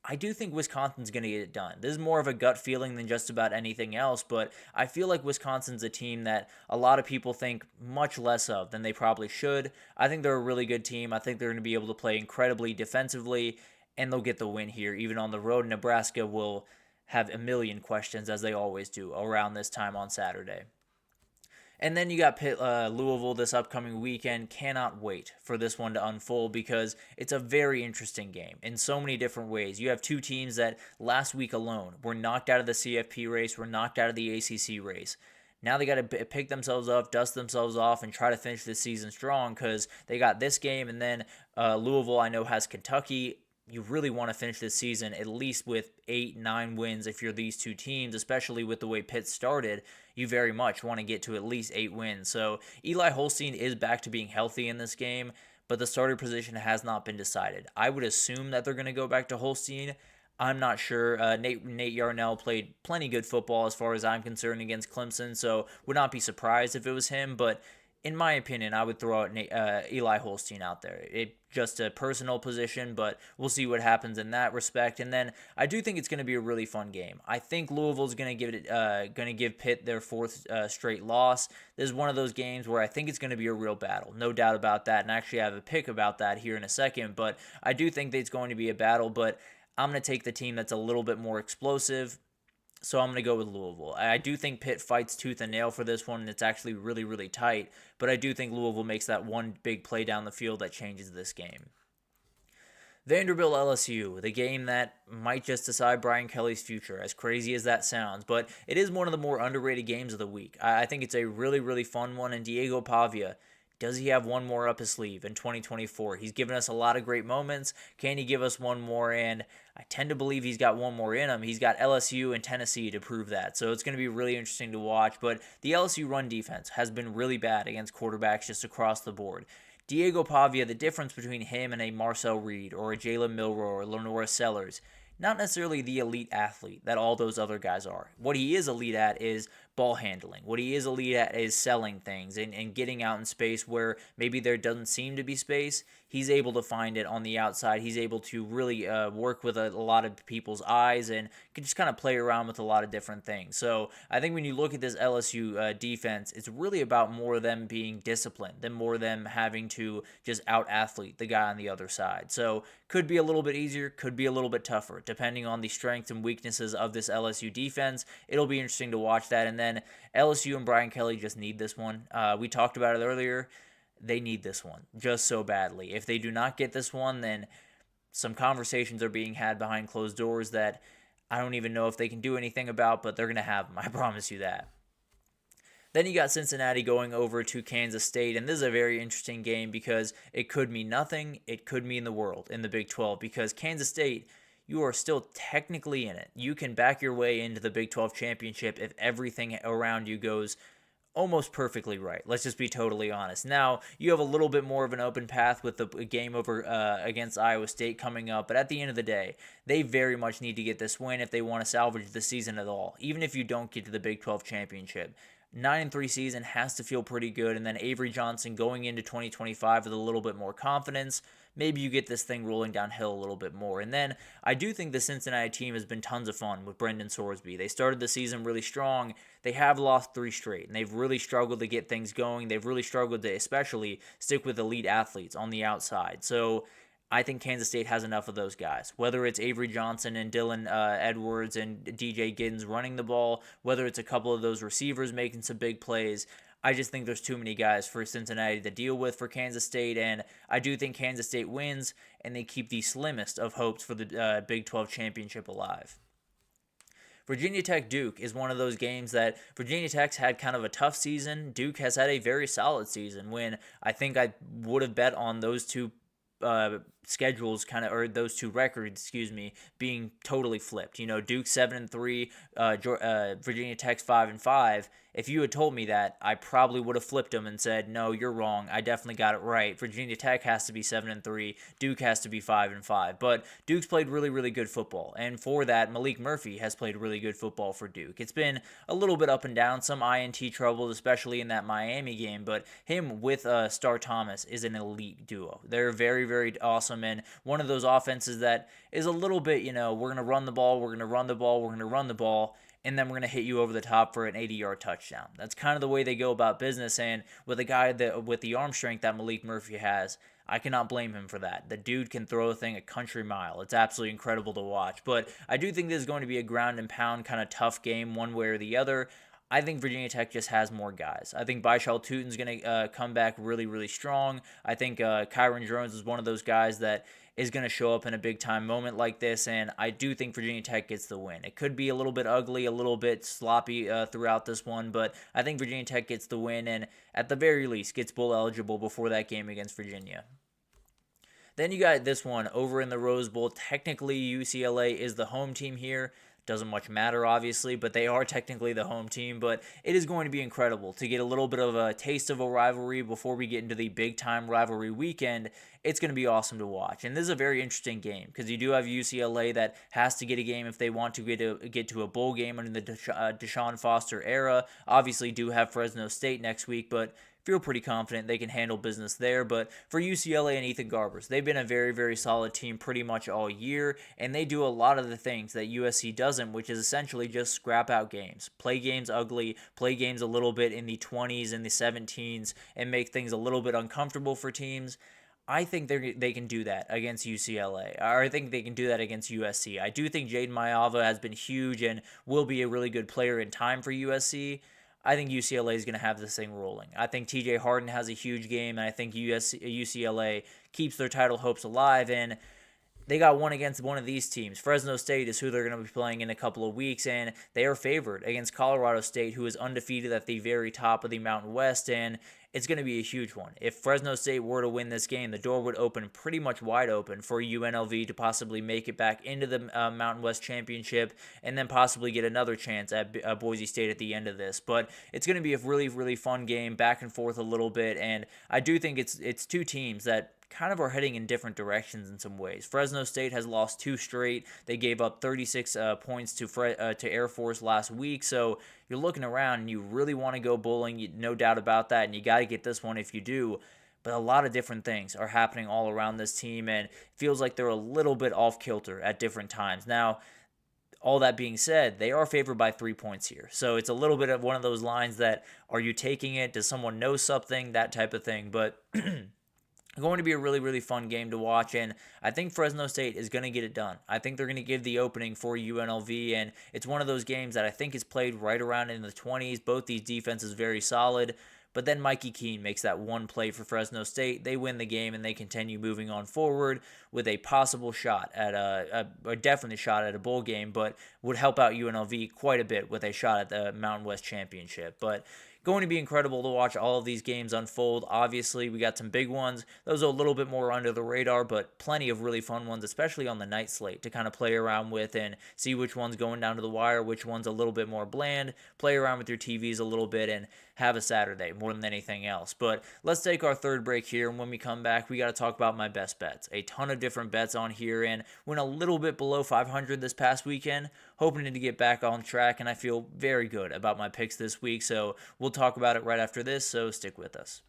I do think Wisconsin's going to get it done. This is more of a gut feeling than just about anything else, but I feel like Wisconsin's a team that a lot of people think much less of than they probably should. I think they're a really good team. I think they're going to be able to play incredibly defensively, and they'll get the win here, even on the road. Nebraska will have a million questions, as they always do, around this time on Saturday. And then you got Louisville this upcoming weekend. Cannot wait for this one to unfold because it's a very interesting game in so many different ways. You have two teams that last week alone were knocked out of the CFP race, were knocked out of the ACC race. Now they got to pick themselves up, dust themselves off, and try to finish this season strong because they got this game. And then Louisville, I know, has Kentucky. You really want to finish this season at least with 8-9 wins if you're these two teams, especially with the way Pitt started. You very much want to get to at least 8 wins. So Eli Holstein is back to being healthy in this game, but the starter position has not been decided. I would assume that they're going to go back to Holstein. I'm not sure. Nate Yarnell played plenty good football as far as I'm concerned against Clemson, so would not be surprised if it was him, but in my opinion, I would throw out Eli Holstein out there. It's just a personal position, but we'll see what happens in that respect. And then I do think it's going to be a really fun game. I think Louisville's going to give Pitt their 4th straight loss. This is one of those games where I think it's going to be a real battle, no doubt about that. And actually, I have a pick about that here in a second. But I do think that it's going to be a battle. But I'm going to take the team that's a little bit more explosive. So I'm going to go with Louisville. I do think Pitt fights tooth and nail for this one, and it's actually really, really tight. But I do think Louisville makes that one big play down the field that changes this game. Vanderbilt LSU, the game that might just decide Brian Kelly's future, as crazy as that sounds. But it is one of the more underrated games of the week. I think it's a really, really fun one, and Diego Pavia, does he have one more up his sleeve in 2024? He's given us a lot of great moments. Can he give us one more? And I tend to believe he's got one more in him. He's got LSU and Tennessee to prove that. So it's going to be really interesting to watch. But the LSU run defense has been really bad against quarterbacks just across the board. Diego Pavia, the difference between him and a Marcel Reed or a Jalen Milroe or Lenora Sellers, not necessarily the elite athlete that all those other guys are. What he is elite at is ball handling. What he is elite at is selling things and getting out in space where maybe there doesn't seem to be space. He's able to find it on the outside. He's able to really work with a lot of people's eyes and can just kind of play around with a lot of different things. So I think when you look at this LSU defense, it's really about more them being disciplined than more them having to just out-athlete the guy on the other side. So could be a little bit easier, could be a little bit tougher, depending on the strengths and weaknesses of this LSU defense. It'll be interesting to watch that. And then LSU and Brian Kelly just need this one. We talked about it earlier. They need this one just so badly. If they do not get this one, then some conversations are being had behind closed doors that I don't even know if they can do anything about, but they're going to have them. I promise you that. Then you got Cincinnati going over to Kansas State, and this is a very interesting game because it could mean nothing. It could mean the world in the Big 12 because Kansas State, you are still technically in it. You can back your way into the Big 12 championship if everything around you goes almost perfectly right. Let's just be totally honest. Now, you have a little bit more of an open path with the game over against Iowa State coming up, but at the end of the day, they very much need to get this win if they want to salvage the season at all, even if you don't get to the Big 12 championship. 9-3 season has to feel pretty good, and then Avery Johnson going into 2025 with a little bit more confidence, maybe you get this thing rolling downhill a little bit more. And then I do think the Cincinnati team has been tons of fun with Brendan Sorsby. They started the season really strong. They have lost 3 straight, and they've really struggled to get things going. They've really struggled to especially stick with elite athletes on the outside. So I think Kansas State has enough of those guys, whether it's Avery Johnson and Dylan Edwards and DJ Giddens running the ball, whether it's a couple of those receivers making some big plays. I just think there's too many guys for Cincinnati to deal with for Kansas State, and I do think Kansas State wins, and they keep the slimmest of hopes for the Big 12 championship alive. Virginia Tech-Duke is one of those games that Virginia Tech's had kind of a tough season. Duke has had a very solid season, when I think I would have bet on those two schedules or those two records, being totally flipped. Duke 7-3, Virginia Tech's 5-5. If you had told me that, I probably would have flipped them and said, no, you're wrong. I definitely got it right. Virginia Tech has to be 7-3. Duke has to be 5-5. But Duke's played really, really good football. And for that, Malik Murphy has played really good football for Duke. It's been a little bit up and down, some INT troubles, especially in that Miami game. But him with Star Thomas is an elite duo. They're very, very awesome. And one of those offenses that is a little bit, we're going to run the ball, we're going to run the ball, we're going to run the ball, and then we're going to hit you over the top for an 80-yard touchdown. That's kind of the way they go about business, and with a guy with the arm strength that Malik Murphy has, I cannot blame him for that. The dude can throw a thing a country mile. It's absolutely incredible to watch. But I do think this is going to be a ground and pound kind of tough game one way or the other. I think Virginia Tech just has more guys. I think Baishal Tutin's going to come back really, really strong. I think Kyron Jones is one of those guys that is going to show up in a big-time moment like this, and I do think Virginia Tech gets the win. It could be a little bit ugly, a little bit sloppy throughout this one, but I think Virginia Tech gets the win, and at the very least gets bowl eligible before that game against Virginia. Then you got this one over in the Rose Bowl. Technically, UCLA is the home team here. Doesn't much matter, obviously, but they are technically the home team. But it is going to be incredible to get a little bit of a taste of a rivalry before we get into the big-time rivalry weekend. It's going to be awesome to watch. And this is a very interesting game because you do have UCLA that has to get a game if they want to get to a bowl game under the Deshaun Foster era. Obviously, do have Fresno State next week, but feel pretty confident they can handle business there. But for UCLA and Ethan Garbers, they've been a very, very solid team pretty much all year, and they do a lot of the things that USC doesn't, which is essentially just scrap out games, play games ugly, play games a little bit in the 20s and the 17s, and make things a little bit uncomfortable for teams. I think they can do that against UCLA, or I think they can do that against USC. I do think Jaden Mayava has been huge and will be a really good player in time for USC. I think UCLA is going to have this thing rolling. I think TJ Harden has a huge game, and I think UCLA keeps their title hopes alive, and they got one against one of these teams. Fresno State is who they're going to be playing in a couple of weeks, and they are favored against Colorado State, who is undefeated at the very top of the Mountain West, and it's going to be a huge one. If Fresno State were to win this game, the door would open pretty much wide open for UNLV to possibly make it back into the Mountain West Championship and then possibly get another chance at Boise State at the end of this. But it's going to be a really, really fun game, back and forth a little bit, and I do think it's two teams that kind of are heading in different directions in some ways. Fresno State has lost 2 straight. They gave up 36 points to Air Force last week, so you're looking around and you really want to go bowling, no doubt about that, and you got to get this one if you do. But a lot of different things are happening all around this team, and it feels like they're a little bit off kilter at different times. Now, all that being said, they are favored by 3 points here. So it's a little bit of one of those lines that, are you taking it? Does someone know something? That type of thing. But going to be a really, really fun game to watch, and I think Fresno State is going to get it done. I think they're going to give the opening for UNLV, and it's one of those games that I think is played right around in the 20s. Both these defenses very solid, but then Mikey Keene makes that one play for Fresno State. They win the game, and they continue moving on forward with a possible shot at a definite shot at a bowl game, but would help out UNLV quite a bit with a shot at the Mountain West Championship. But going to be incredible to watch all of these games unfold. Obviously, we got some big ones. Those are a little bit more under the radar, but plenty of really fun ones, especially on the night slate, to kind of play around with and see which one's going down to the wire, which one's a little bit more bland. Play around with your TVs a little bit and have a Saturday more than anything else. But let's take our third break here, and when we come back, we got to talk about my best bets. A ton of different bets on here, and went a little bit below 500 this past weekend, hoping to get back on track, and I feel very good about my picks this week, so we'll talk about it right after this, so stick with us.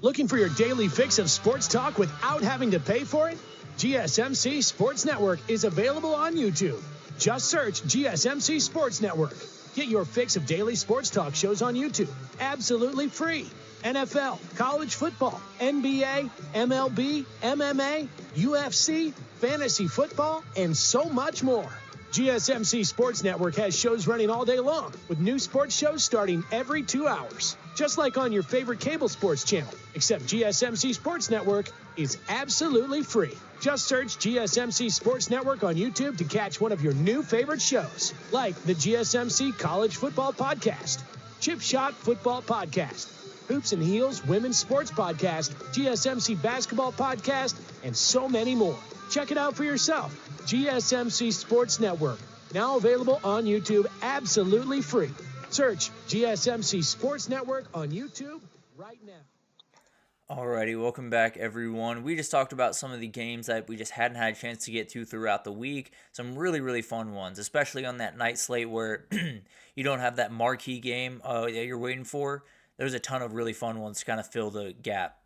Looking for your daily fix of sports talk without having to pay for it? GSMC Sports Network is available on YouTube. Just search GSMC Sports Network. Get your fix of daily sports talk shows on YouTube, absolutely free. NFL, college football, NBA, MLB, MMA, UFC, fantasy football, and so much more. GSMC Sports Network has shows running all day long, with new sports shows starting every 2 hours. Just like on your favorite cable sports channel, except GSMC Sports Network is absolutely free. Just search GSMC Sports Network on YouTube to catch one of your new favorite shows, like the GSMC College Football Podcast, Chip Shot Football Podcast, Hoops and Heels Women's Sports Podcast, GSMC Basketball Podcast, and so many more. Check it out for yourself. GSMC Sports Network, now available on YouTube absolutely free. Search GSMC Sports Network on YouTube right now. Alrighty, welcome back everyone. We just talked about some of the games that we just hadn't had a chance to get to throughout the week. Some really, really fun ones, especially on that night slate where you don't have that marquee game that you're waiting for. There's a ton of really fun ones to kind of fill the gap.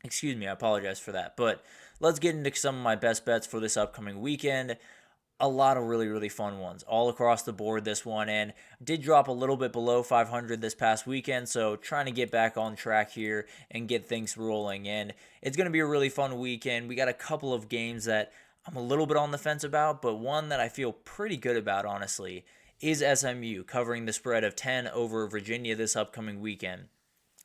Excuse me, I apologize for that. But let's get into some of my best bets for this upcoming weekend. A lot of really, really fun ones all across the board this one, and did drop a little bit below 500 this past weekend, so trying to get back on track here and get things rolling, and it's going to be a really fun weekend. We got a couple of games that I'm a little bit on the fence about, but one that I feel pretty good about, honestly, is SMU covering the spread of 10 over Virginia this upcoming weekend.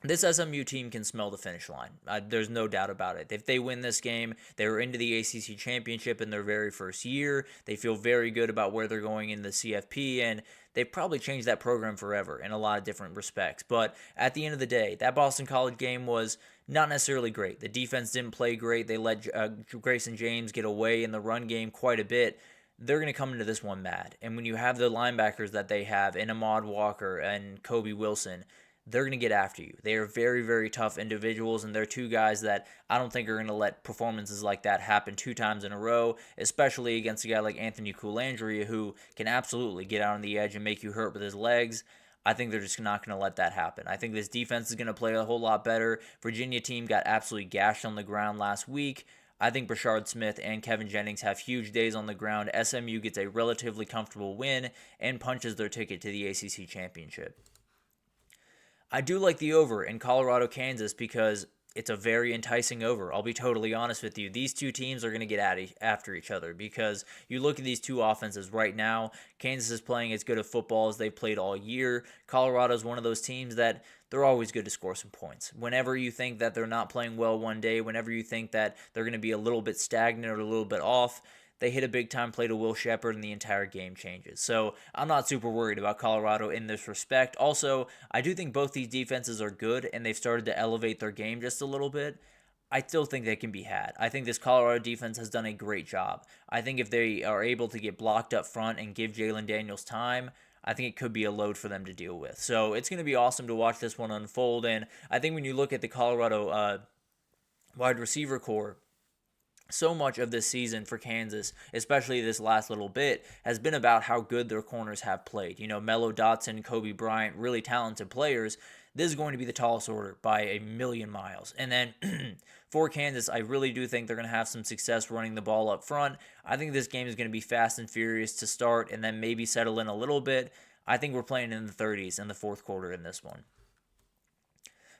This SMU team can smell the finish line. There's no doubt about it. If they win this game, they're into the ACC championship in their very first year. They feel very good about where they're going in the CFP, and they've probably changed that program forever in a lot of different respects. But at the end of the day, that Boston College game was not necessarily great. The defense didn't play great. They let Grayson James get away in the run game quite a bit. They're going to come into this one mad. And when you have the linebackers that they have in Ahmad Walker and Kobe Wilson, they're going to get after you. They are very, very tough individuals, and they're two guys that I don't think are going to let performances like that happen 2 times in a row, especially against a guy like Anthony Coulandria, who can absolutely get out on the edge and make you hurt with his legs. I think they're just not going to let that happen. I think this defense is going to play a whole lot better. Virginia team got absolutely gashed on the ground last week. I think Brashard Smith and Kevin Jennings have huge days on the ground. SMU gets a relatively comfortable win and punches their ticket to the ACC championship. I do like the over in Colorado, Kansas, because it's a very enticing over. I'll be totally honest with you. These two teams are going to get after each other because you look at these two offenses right now. Kansas is playing as good a football as they've played all year. Colorado is one of those teams that they're always good to score some points. Whenever you think that they're not playing well one day, whenever you think that they're going to be a little bit stagnant or a little bit off, they hit a big-time play to Will Shepherd, and the entire game changes. So I'm not super worried about Colorado in this respect. Also, I do think both these defenses are good, and they've started to elevate their game just a little bit. I still think they can be had. I think this Colorado defense has done a great job. I think if they are able to get blocked up front and give Jalen Daniels time, I think it could be a load for them to deal with. So it's going to be awesome to watch this one unfold, and I think when you look at the Colorado wide receiver core, so much of this season for Kansas, especially this last little bit, has been about how good their corners have played. You know, Mello Dotson, Kobe Bryant, really talented players. This is going to be the tallest order by a million miles. And then for Kansas, I really do think they're going to have some success running the ball up front. I think this game is going to be fast and furious to start and then maybe settle in a little bit. I think we're playing in the 30s in the fourth quarter in this one.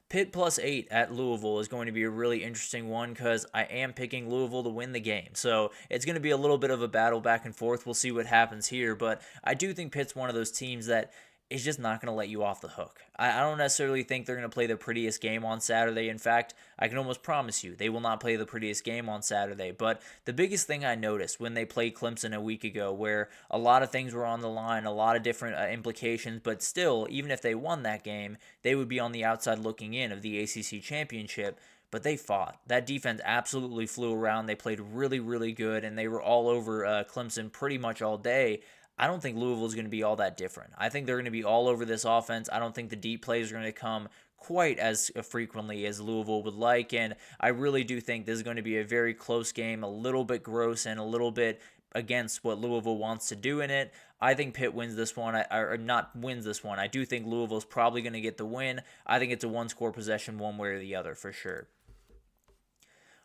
Pitt +8 at Louisville is going to be a really interesting one because I am picking Louisville to win the game. So it's going to be a little bit of a battle back and forth. We'll see what happens here. But I do think Pitt's one of those teams that is just not going to let you off the hook. I don't necessarily think they're going to play the prettiest game on Saturday. In fact, I can almost promise you they will not play the prettiest game on Saturday. But the biggest thing I noticed when they played Clemson a week ago, where a lot of things were on the line, a lot of different implications, but still, even if they won that game, they would be on the outside looking in of the ACC championship. But they fought. That defense absolutely flew around. They played really, really good, and they were all over Clemson pretty much all day. I don't think Louisville is going to be all that different. I think they're going to be all over this offense. I don't think the deep plays are going to come quite as frequently as Louisville would like, and I really do think this is going to be a very close game, a little bit gross and a little bit against what Louisville wants to do in it. I think Pitt wins this one, or not wins this one. I do think Louisville's probably going to get the win. I think it's a one-score possession one way or the other for sure.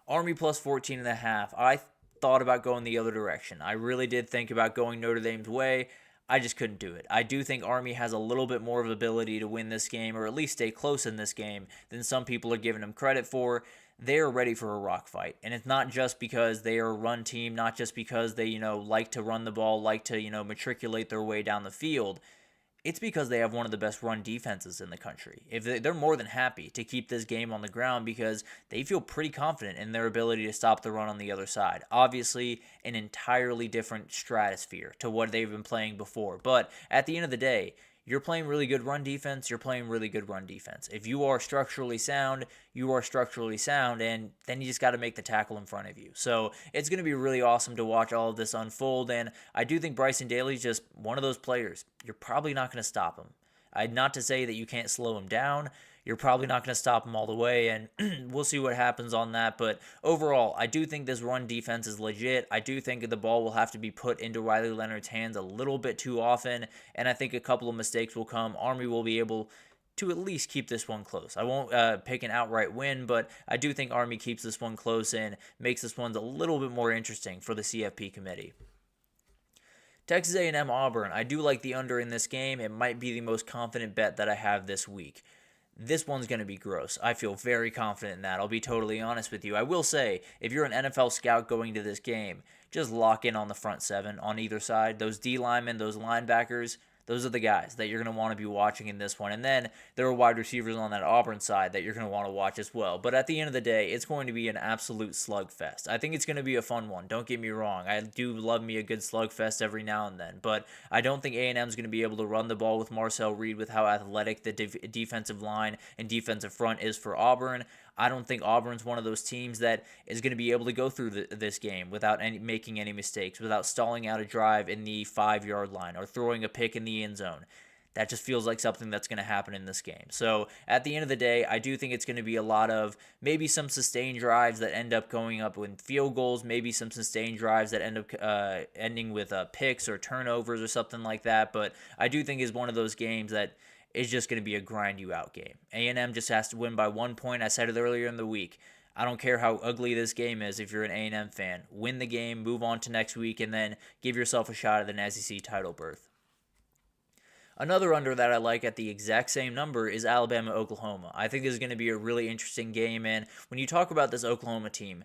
Army +14.5. I thought about going the other direction. I really did think about going Notre Dame's way. I just couldn't do it. I do think Army has a little bit more of ability to win this game, or at least stay close in this game, than some people are giving them credit for. They're ready for a rock fight. And it's not just because they are a run team, not just because they, like to run the ball, like to, matriculate their way down the field. It's because they have one of the best run defenses in the country. If they're more than happy to keep this game on the ground because they feel pretty confident in their ability to stop the run on the other side. Obviously, an entirely different stratosphere to what they've been playing before. But at the end of the day, you're playing really good run defense, you're playing really good run defense. If you are structurally sound, you are structurally sound, and then you just got to make the tackle in front of you. So it's going to be really awesome to watch all of this unfold, and I do think Bryson Daly's just one of those players. You're probably not going to stop him. Not to say that you can't slow him down. You're probably not going to stop him all the way, and we'll see what happens on that. But overall, I do think this run defense is legit. I do think the ball will have to be put into Riley Leonard's hands a little bit too often, and I think a couple of mistakes will come. Army will be able to at least keep this one close. I won't pick an outright win, but I do think Army keeps this one close and makes this one a little bit more interesting for the CFP committee. Texas A&M Auburn. I do like the under in this game. It might be the most confident bet that I have this week. This one's going to be gross. I feel very confident in that. I'll be totally honest with you. I will say, if you're an NFL scout going to this game, just lock in on the front seven on either side. Those D linemen, those linebackers, those are the guys that you're going to want to be watching in this one. And then there are wide receivers on that Auburn side that you're going to want to watch as well. But at the end of the day, it's going to be an absolute slugfest. I think it's going to be a fun one. Don't get me wrong. I do love me a good slugfest every now and then. But I don't think A&M is going to be able to run the ball with Marcel Reed with how athletic the defensive line and defensive front is for Auburn. I don't think Auburn's one of those teams that is going to be able to go through this game without making any mistakes, without stalling out a drive in the 5-yard line or throwing a pick in the end zone. That just feels like something that's going to happen in this game. So at the end of the day, I do think it's going to be a lot of maybe some sustained drives that end up going up with field goals, maybe some sustained drives that end up ending with picks or turnovers or something like that. But I do think it's one of those games that is just going to be a grind you out game. A&M just has to win by 1 point. I said it earlier in the week. I don't care how ugly this game is if you're an A&M fan. Win the game, move on to next week, and then give yourself a shot at an SEC title berth. Another under that I like at the exact same number is Alabama-Oklahoma. I think this is going to be a really interesting game, and when you talk about this Oklahoma team,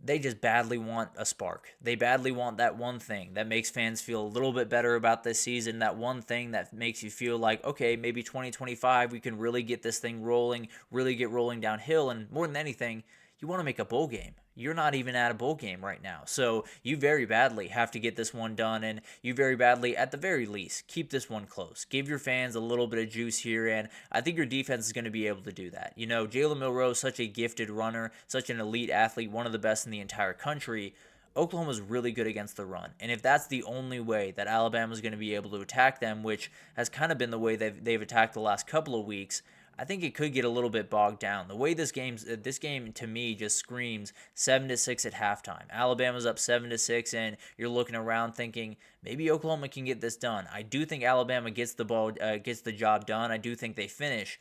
they just badly want a spark. They badly want that one thing that makes fans feel a little bit better about this season, that one thing that makes you feel like, okay, maybe 2025 we can really get this thing rolling, really get rolling downhill, and more than anything, you want to make a bowl game. You're not even at a bowl game right now. So you very badly have to get this one done, and you very badly, at the very least, keep this one close. Give your fans a little bit of juice here, and I think your defense is going to be able to do that. Jalen Milroe is such a gifted runner, such an elite athlete, one of the best in the entire country. Oklahoma's really good against the run, and if that's the only way that Alabama's going to be able to attack them, which has kind of been the way they've attacked the last couple of weeks, I think it could get a little bit bogged down. The way this game to me just screams 7-6 at halftime. Alabama's up 7-6, and you're looking around thinking maybe Oklahoma can get this done. I do think Alabama gets the job done. I do think they finish,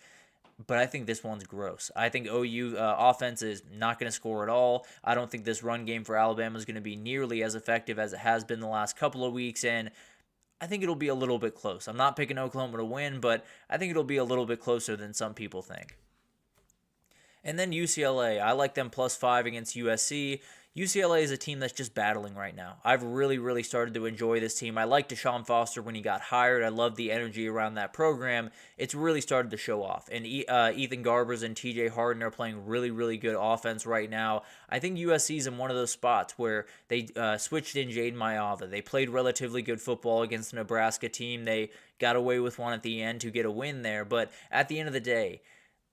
but I think this one's gross. I think OU offense is not going to score at all. I don't think this run game for Alabama is going to be nearly as effective as it has been the last couple of weeks, and I think it'll be a little bit close. I'm not picking Oklahoma to win, but I think it'll be a little bit closer than some people think. And then UCLA. I like them +5 against USC. UCLA is a team that's just battling right now. I've really started to enjoy this team. I liked Deshaun Foster when he got hired. I love the energy around that program. It's really started to show off. And Ethan Garbers and TJ Harden are playing really good offense right now. I think USC's in one of those spots where they switched in Jaden Maiava. They played relatively good football against the Nebraska team. They got away with one at the end to get a win there. But at the end of the day,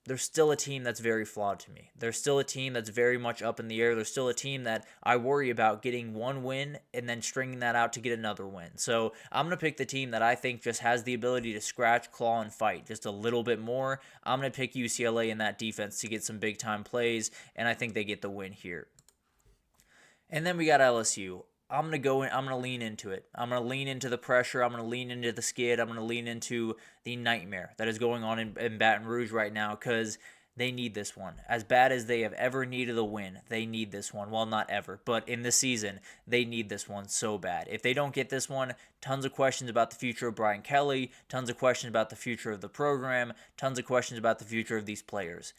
they're still a team that's very flawed to me. They're still a team that's very much up in the air. They're still a team that I worry about getting one win and then stringing that out to get another win. So I'm going to pick the team that I think just has the ability to scratch, claw, and fight just a little bit more. I'm going to pick UCLA in that defense to get some big-time plays, and I think they get the win here. And then we got LSU. I'm going to lean into it. I'm going to lean into the pressure. I'm going to lean into the skid. I'm going to lean into the nightmare that is going on in Baton Rouge right now, because They need this one. As bad as they have ever needed a win, they need this one. Well, not ever, but in this season, they need this one so bad. If they don't get this one, tons of questions about the future of Brian Kelly, tons of questions about the future of the program, tons of questions about the future of these players.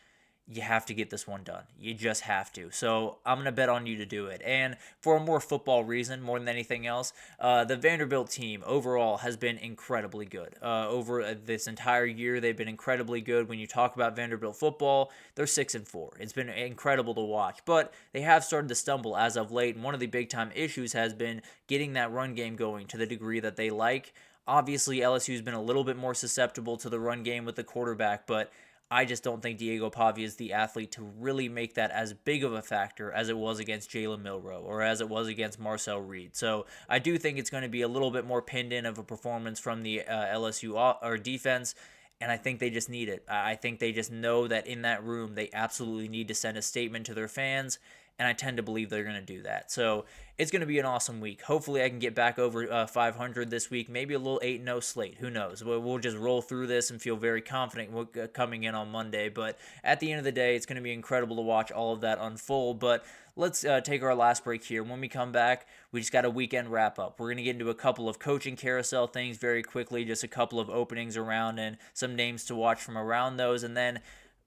You have to get this one done. You just have to. So I'm going to bet on you to do it. And for a more football reason, more than anything else, the Vanderbilt team overall has been incredibly good. Over this entire year, they've been incredibly good. When you talk about Vanderbilt football, they're 6-4. It's been incredible to watch. But they have started to stumble as of late. And one of the big-time issues has been getting that run game going to the degree that they like. Obviously, LSU's been a little bit more susceptible to the run game with the quarterback, but I just don't think Diego Pavia is the athlete to really make that as big of a factor as it was against Jalen Milroe or as it was against Marcel Reed. So I do think it's going to be a little bit more pinned in of a performance from the LSU defense, and I think they just need it. I think they just know that in that room they absolutely need to send a statement to their fans, and I tend to believe they're going to do that. So it's going to be an awesome week. Hopefully I can get back over 500 this week, maybe a little 8-0 slate. Who knows? We'll just roll through this and feel very confident coming in on Monday. But at the end of the day, it's going to be incredible to watch all of that unfold. But let's take our last break here. When we come back, we just got a weekend wrap-up. We're going to get into a couple of coaching carousel things very quickly, just a couple of openings around and some names to watch from around those. And then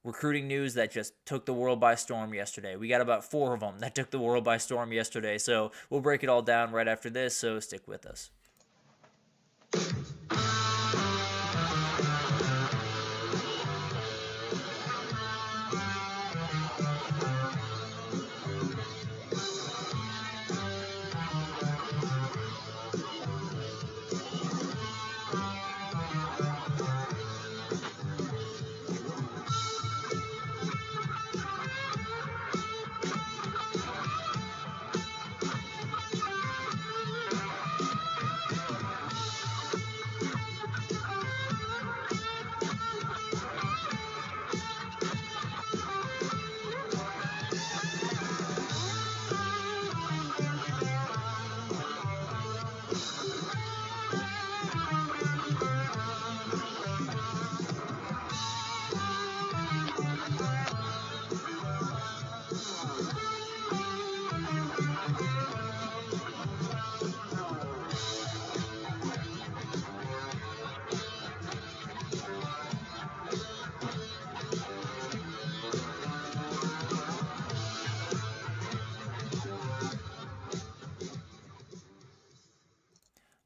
recruiting news that just took the world by storm yesterday. We got about 4 of them that took the world by storm yesterday. So we'll break it all down right after this, so stick with us.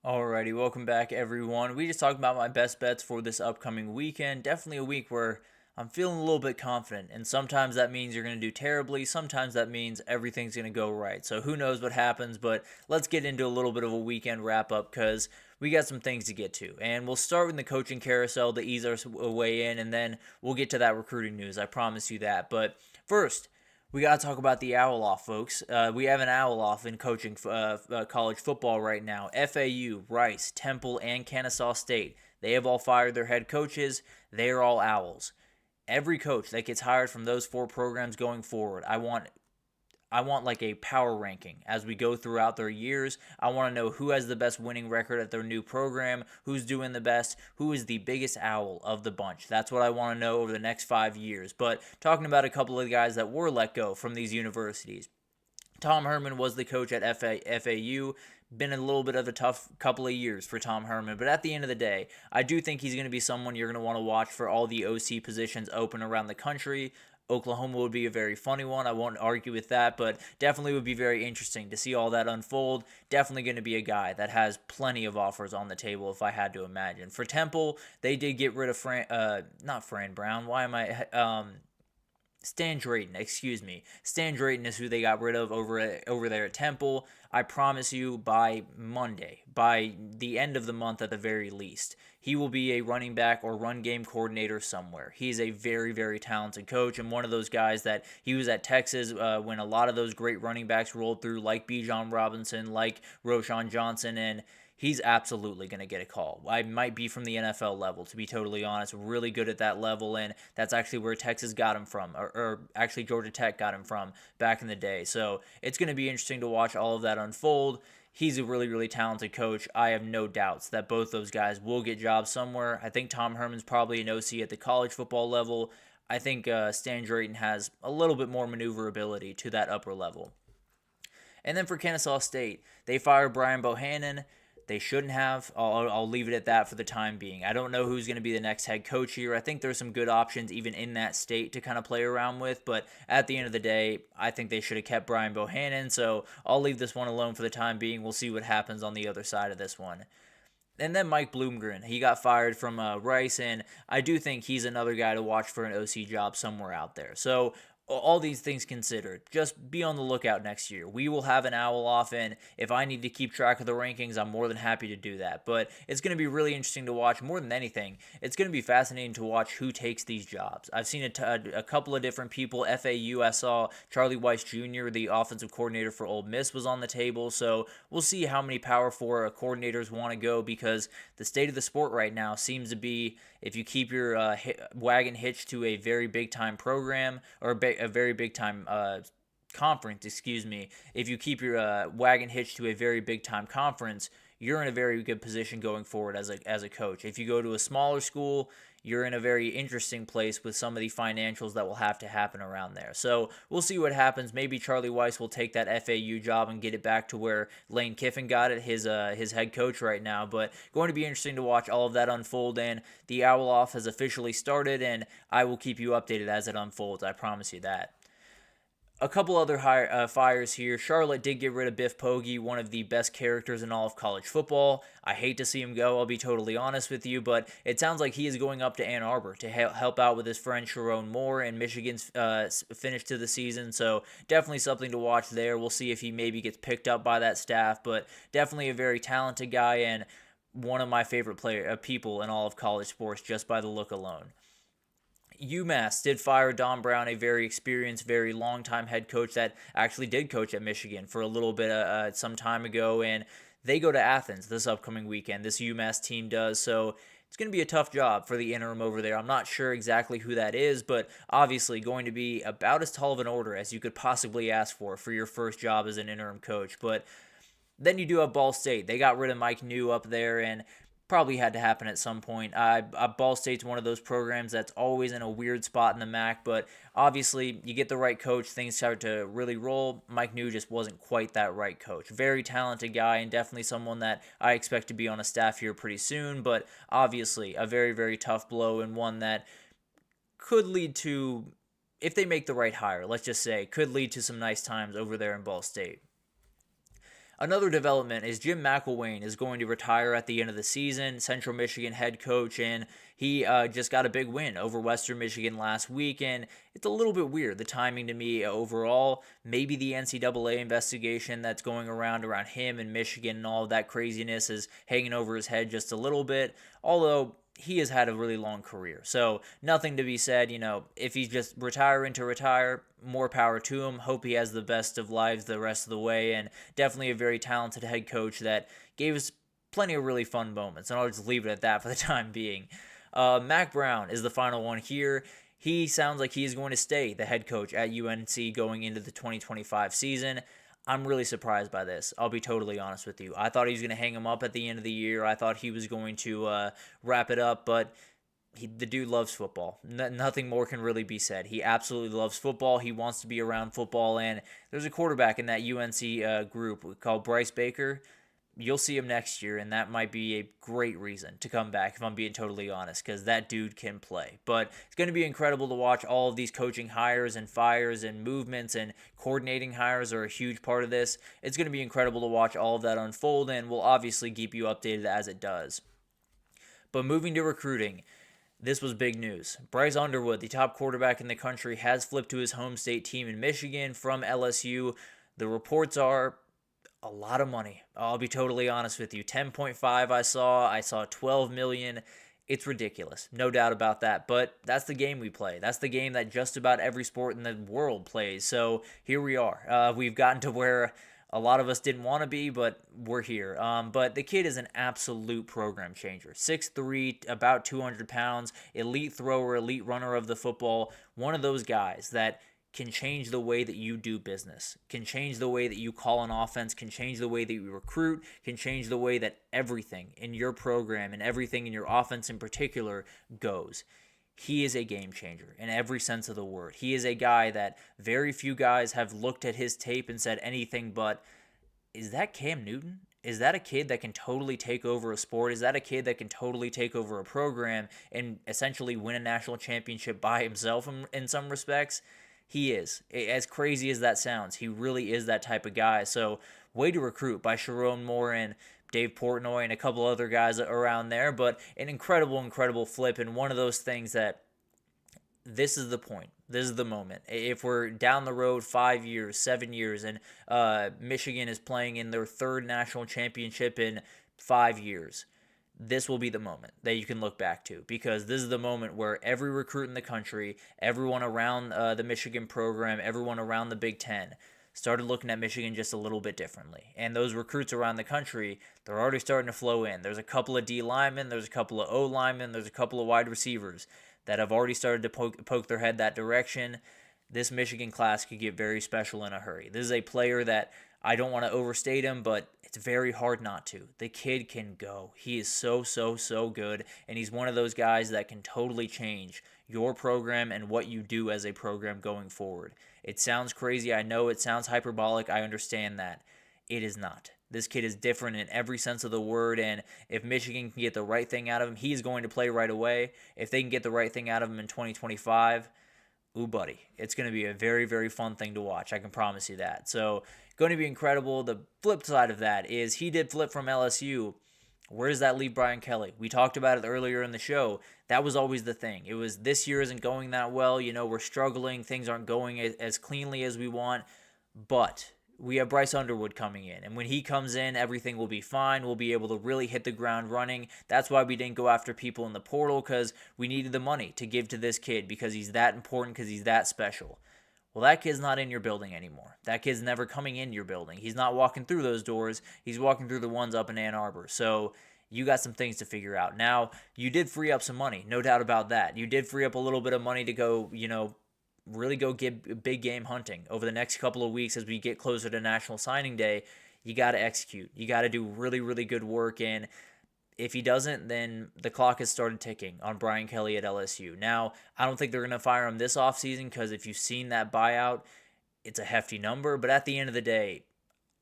Alrighty, welcome back everyone. We just talked about my best bets for this upcoming weekend. Definitely a week where I'm feeling a little bit confident, and sometimes that means you're going to do terribly, sometimes that means everything's going to go right. So who knows what happens, but let's get into a little bit of a weekend wrap-up because we got some things to get to. And we'll start with the coaching carousel to ease our way in, and then we'll get to that recruiting news. I promise you that. But first, we got to talk about the owl off, folks. We have an owl off in coaching college football right now. FAU, Rice, Temple, and Kennesaw State. They have all fired their head coaches. They are all owls. Every coach that gets hired from those 4 programs going forward, I want like a power ranking as we go throughout their years. I want to know who has the best winning record at their new program, who's doing the best, who is the biggest owl of the bunch. That's what I want to know over the next 5 years. But talking about a couple of guys that were let go from these universities. Tom Herman was the coach at FAU. Been a little bit of a tough couple of years for Tom Herman, but at the end of the day, I do think he's going to be someone you're going to want to watch for all the OC positions open around the country. Oklahoma would be a very funny one. I won't argue with that, but definitely would be very interesting to see all that unfold. Definitely going to be a guy that has plenty of offers on the table if I had to imagine. For Temple, they did get rid of Stan Drayton, excuse me. Stan Drayton is who they got rid of over there at Temple. I promise you by Monday, by the end of the month at the very least, he will be a running back or run game coordinator somewhere. He's a very, very talented coach and one of those guys that he was at Texas when a lot of those great running backs rolled through, like Bijan Robinson, like Roschon Johnson, and he's absolutely going to get a call. I might be from the NFL level, to be totally honest. Really good at that level, and that's actually where Texas got him from, or actually Georgia Tech got him from back in the day. So it's going to be interesting to watch all of that unfold. He's a really, really talented coach. I have no doubts that both those guys will get jobs somewhere. I think Tom Herman's probably an OC at the college football level. I think Stan Drayton has a little bit more maneuverability to that upper level. And then for Kennesaw State, they fired Brian Bohannon. They shouldn't have. I'll leave it at that for the time being. I don't know who's going to be the next head coach here. I think there's some good options even in that state to kind of play around with. But at the end of the day, I think they should have kept Brian Bohannon. So I'll leave this one alone for the time being. We'll see what happens on the other side of this one. And then Mike Bloomgren, he got fired from Rice, and I do think he's another guy to watch for an OC job somewhere out there. So all these things considered, just be on the lookout next year. We will have an owl off, and if I need to keep track of the rankings, I'm more than happy to do that. But it's going to be really interesting to watch. More than anything, it's going to be fascinating to watch who takes these jobs. I've seen a couple of different people. FAU, I saw Charlie Weiss Jr., the offensive coordinator for Ole Miss, was on the table. So we'll see how many Power 4 coordinators want to go, because the state of the sport right now seems to be, if you keep your wagon hitched to a very big-time program, or a very big-time conference, if you keep your wagon hitched to a very big-time conference, you're in a very good position going forward as a coach. If you go to a smaller school, you're in a very interesting place with some of the financials that will have to happen around there. So we'll see what happens. Maybe Charlie Weiss will take that FAU job and get it back to where Lane Kiffin got it, his head coach right now. But going to be interesting to watch all of that unfold. And the Owl Off has officially started, and I will keep you updated as it unfolds. I promise you that. A couple other fires here. Charlotte did get rid of Biff Poggi, one of the best characters in all of college football. I hate to see him go, I'll be totally honest with you, but it sounds like he is going up to Ann Arbor to help out with his friend Sharon Moore and Michigan's finish to the season, so definitely something to watch there. We'll see if he maybe gets picked up by that staff, but definitely a very talented guy and one of my favorite people in all of college sports just by the look alone. UMass did fire Don Brown, a very experienced, very long-time head coach that actually did coach at Michigan for a little bit some time ago, and they go to Athens this upcoming weekend. This UMass team does, so it's going to be a tough job for the interim over there. I'm not sure exactly who that is, but obviously going to be about as tall of an order as you could possibly ask for your first job as an interim coach. But then you do have Ball State. They got rid of Mike New up there, and probably had to happen at some point. Ball State's one of those programs that's always in a weird spot in the MAC, but obviously you get the right coach, things start to really roll. Mike New just wasn't quite that right coach. Very talented guy and definitely someone that I expect to be on a staff here pretty soon, but obviously a very, very tough blow, and one that could lead to, if they make the right hire, let's just say, could lead to some nice times over there in Ball State. Another development is Jim McElwain is going to retire at the end of the season, Central Michigan head coach, and he just got a big win over Western Michigan last week, and it's a little bit weird, the timing to me overall. Maybe the NCAA investigation that's going around him and Michigan and all of that craziness is hanging over his head just a little bit, although he has had a really long career. So nothing to be said, if he's just retiring to retire, more power to him. Hope he has the best of lives the rest of the way, and definitely a very talented head coach that gave us plenty of really fun moments, and I'll just leave it at that for the time being. Mac Brown is the final one here. He sounds like he is going to stay the head coach at UNC going into the 2025 season. I'm really surprised by this. I'll be totally honest with you. I thought he was going to hang him up at the end of the year. I thought he was going to wrap it up, but the dude loves football. Nothing more can really be said. He absolutely loves football. He wants to be around football, and there's a quarterback in that UNC group called Bryce Baker. You'll see him next year, and that might be a great reason to come back, if I'm being totally honest, because that dude can play. But it's going to be incredible to watch all of these coaching hires and fires and movements, and coordinating hires are a huge part of this. It's going to be incredible to watch all of that unfold, and we'll obviously keep you updated as it does. But moving to recruiting, this was big news. Bryce Underwood, the top quarterback in the country, has flipped to his home state team in Michigan from LSU. The reports are a lot of money. I'll be totally honest with you. 10.5 I saw 12 million. It's ridiculous. No doubt about that. But that's the game we play. That's the game that just about every sport in the world plays. So here we are. We've gotten to where a lot of us didn't want to be, but we're here. But the kid is an absolute program changer. 6'3", about 200 pounds, elite thrower, elite runner of the football. One of those guys that can change the way that you do business, can change the way that you call an offense, can change the way that you recruit, can change the way that everything in your program and everything in your offense in particular goes. he is a game changer in every sense of the word. He is a guy that very few guys have looked at his tape and said anything but, is that Cam Newton? Is that a kid that can totally take over a sport? Is that a kid that can totally take over a program and essentially win a national championship by himself in some respects? He is. As crazy as that sounds, he really is that type of guy. So, way to recruit by Sharon Moore and Dave Portnoy and a couple other guys around there. But an incredible flip, and one of those things that this is the point. This is the moment. If we're down the road 5 years, 7 years, and Michigan is playing in their third national championship in 5 years, this will be the moment that you can look back to, because this is the moment where every recruit in the country, everyone around the Michigan program, everyone around the Big Ten started looking at Michigan just a little bit differently. And those recruits around the country, they're already starting to flow in. There's a couple of D linemen, there's a couple of O linemen, there's a couple of wide receivers that have already started to poke their head that direction. This Michigan class could get very special in a hurry. This is a player that I don't want to overstate him, but it's very hard not to. The kid can go. He is so good, and he's one of those guys that can totally change your program and what you do as a program going forward. It sounds crazy. I know it sounds hyperbolic. I understand that. It is not. This kid is different in every sense of the word, and if Michigan can get the right thing out of him, he is going to play right away. If they can get the right thing out of him in 2025, ooh, buddy, it's going to be a very fun thing to watch. I can promise you that. So, going to be incredible. The flip side of that is he did flip from LSU. Where does that leave Brian Kelly? We talked about it earlier in the show. That was always the thing. It was, this year isn't going that well. We're struggling. Things aren't going as cleanly as we want. But we have Bryce Underwood coming in, and when he comes in, everything will be fine. We'll be able to really hit the ground running. That's why we didn't go after people in the portal, because we needed the money to give to this kid, because he's that important, because he's that special. Well, that kid's not in your building anymore. That kid's never coming in your building. He's not walking through those doors. He's walking through the ones up in Ann Arbor. So you got some things to figure out. Now, you did free up some money, no doubt about that. You did free up a little bit of money to go, really go get big game hunting over the next couple of weeks as we get closer to National Signing Day. You got to execute. You got to do really good work, and if he doesn't, then the clock has started ticking on Brian Kelly at LSU. Now, I don't think they're going to fire him this offseason, because if you've seen that buyout, it's a hefty number, but at the end of the day,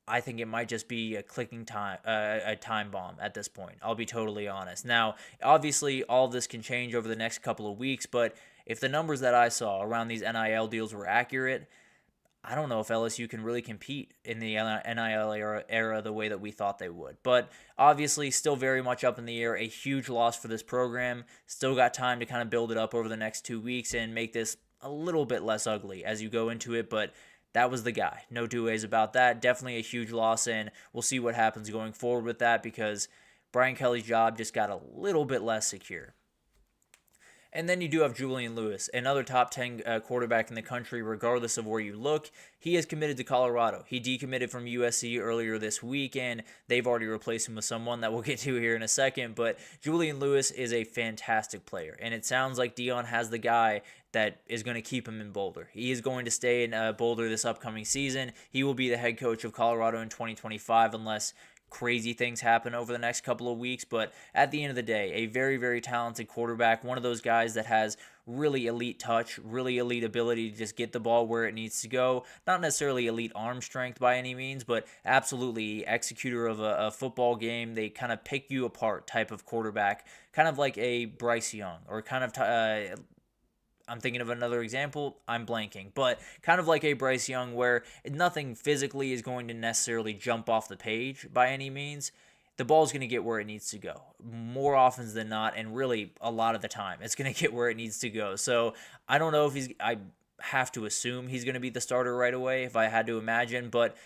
I think it might just be a time bomb at this point. I'll be totally honest. Now, obviously, all this can change over the next couple of weeks, but if the numbers that I saw around these NIL deals were accurate, I don't know if LSU can really compete in the NIL era the way that we thought they would. But obviously, still very much up in the air. A huge loss for this program. Still got time to kind of build it up over the next 2 weeks and make this a little bit less ugly as you go into it. But that was the guy. No two ways about that. Definitely a huge loss, and we'll see what happens going forward with that, because Brian Kelly's job just got a little bit less secure. And then you do have Julian Lewis, another top 10 quarterback in the country, regardless of where you look. He is committed to Colorado. He decommitted from USC earlier this week, and they've already replaced him with someone that we'll get to here in a second. But Julian Lewis is a fantastic player, and it sounds like Deion has the guy that is going to keep him in Boulder. He is going to stay in Boulder this upcoming season. He will be the head coach of Colorado in 2025 unless crazy things happen over the next couple of weeks. But at the end of the day, a very talented quarterback, one of those guys that has really elite touch, really elite ability to just get the ball where it needs to go. Not necessarily elite arm strength by any means, but absolutely executor of a football game. They kind of pick you apart type of quarterback, kind of like a Bryce Young, or kind of I'm thinking of another example. I'm blanking. But kind of like a Bryce Young, where nothing physically is going to necessarily jump off the page by any means. The ball's going to get where it needs to go more often than not, and really a lot of the time it's going to get where it needs to go. So I don't know if I have to assume he's going to be the starter right away if I had to imagine, but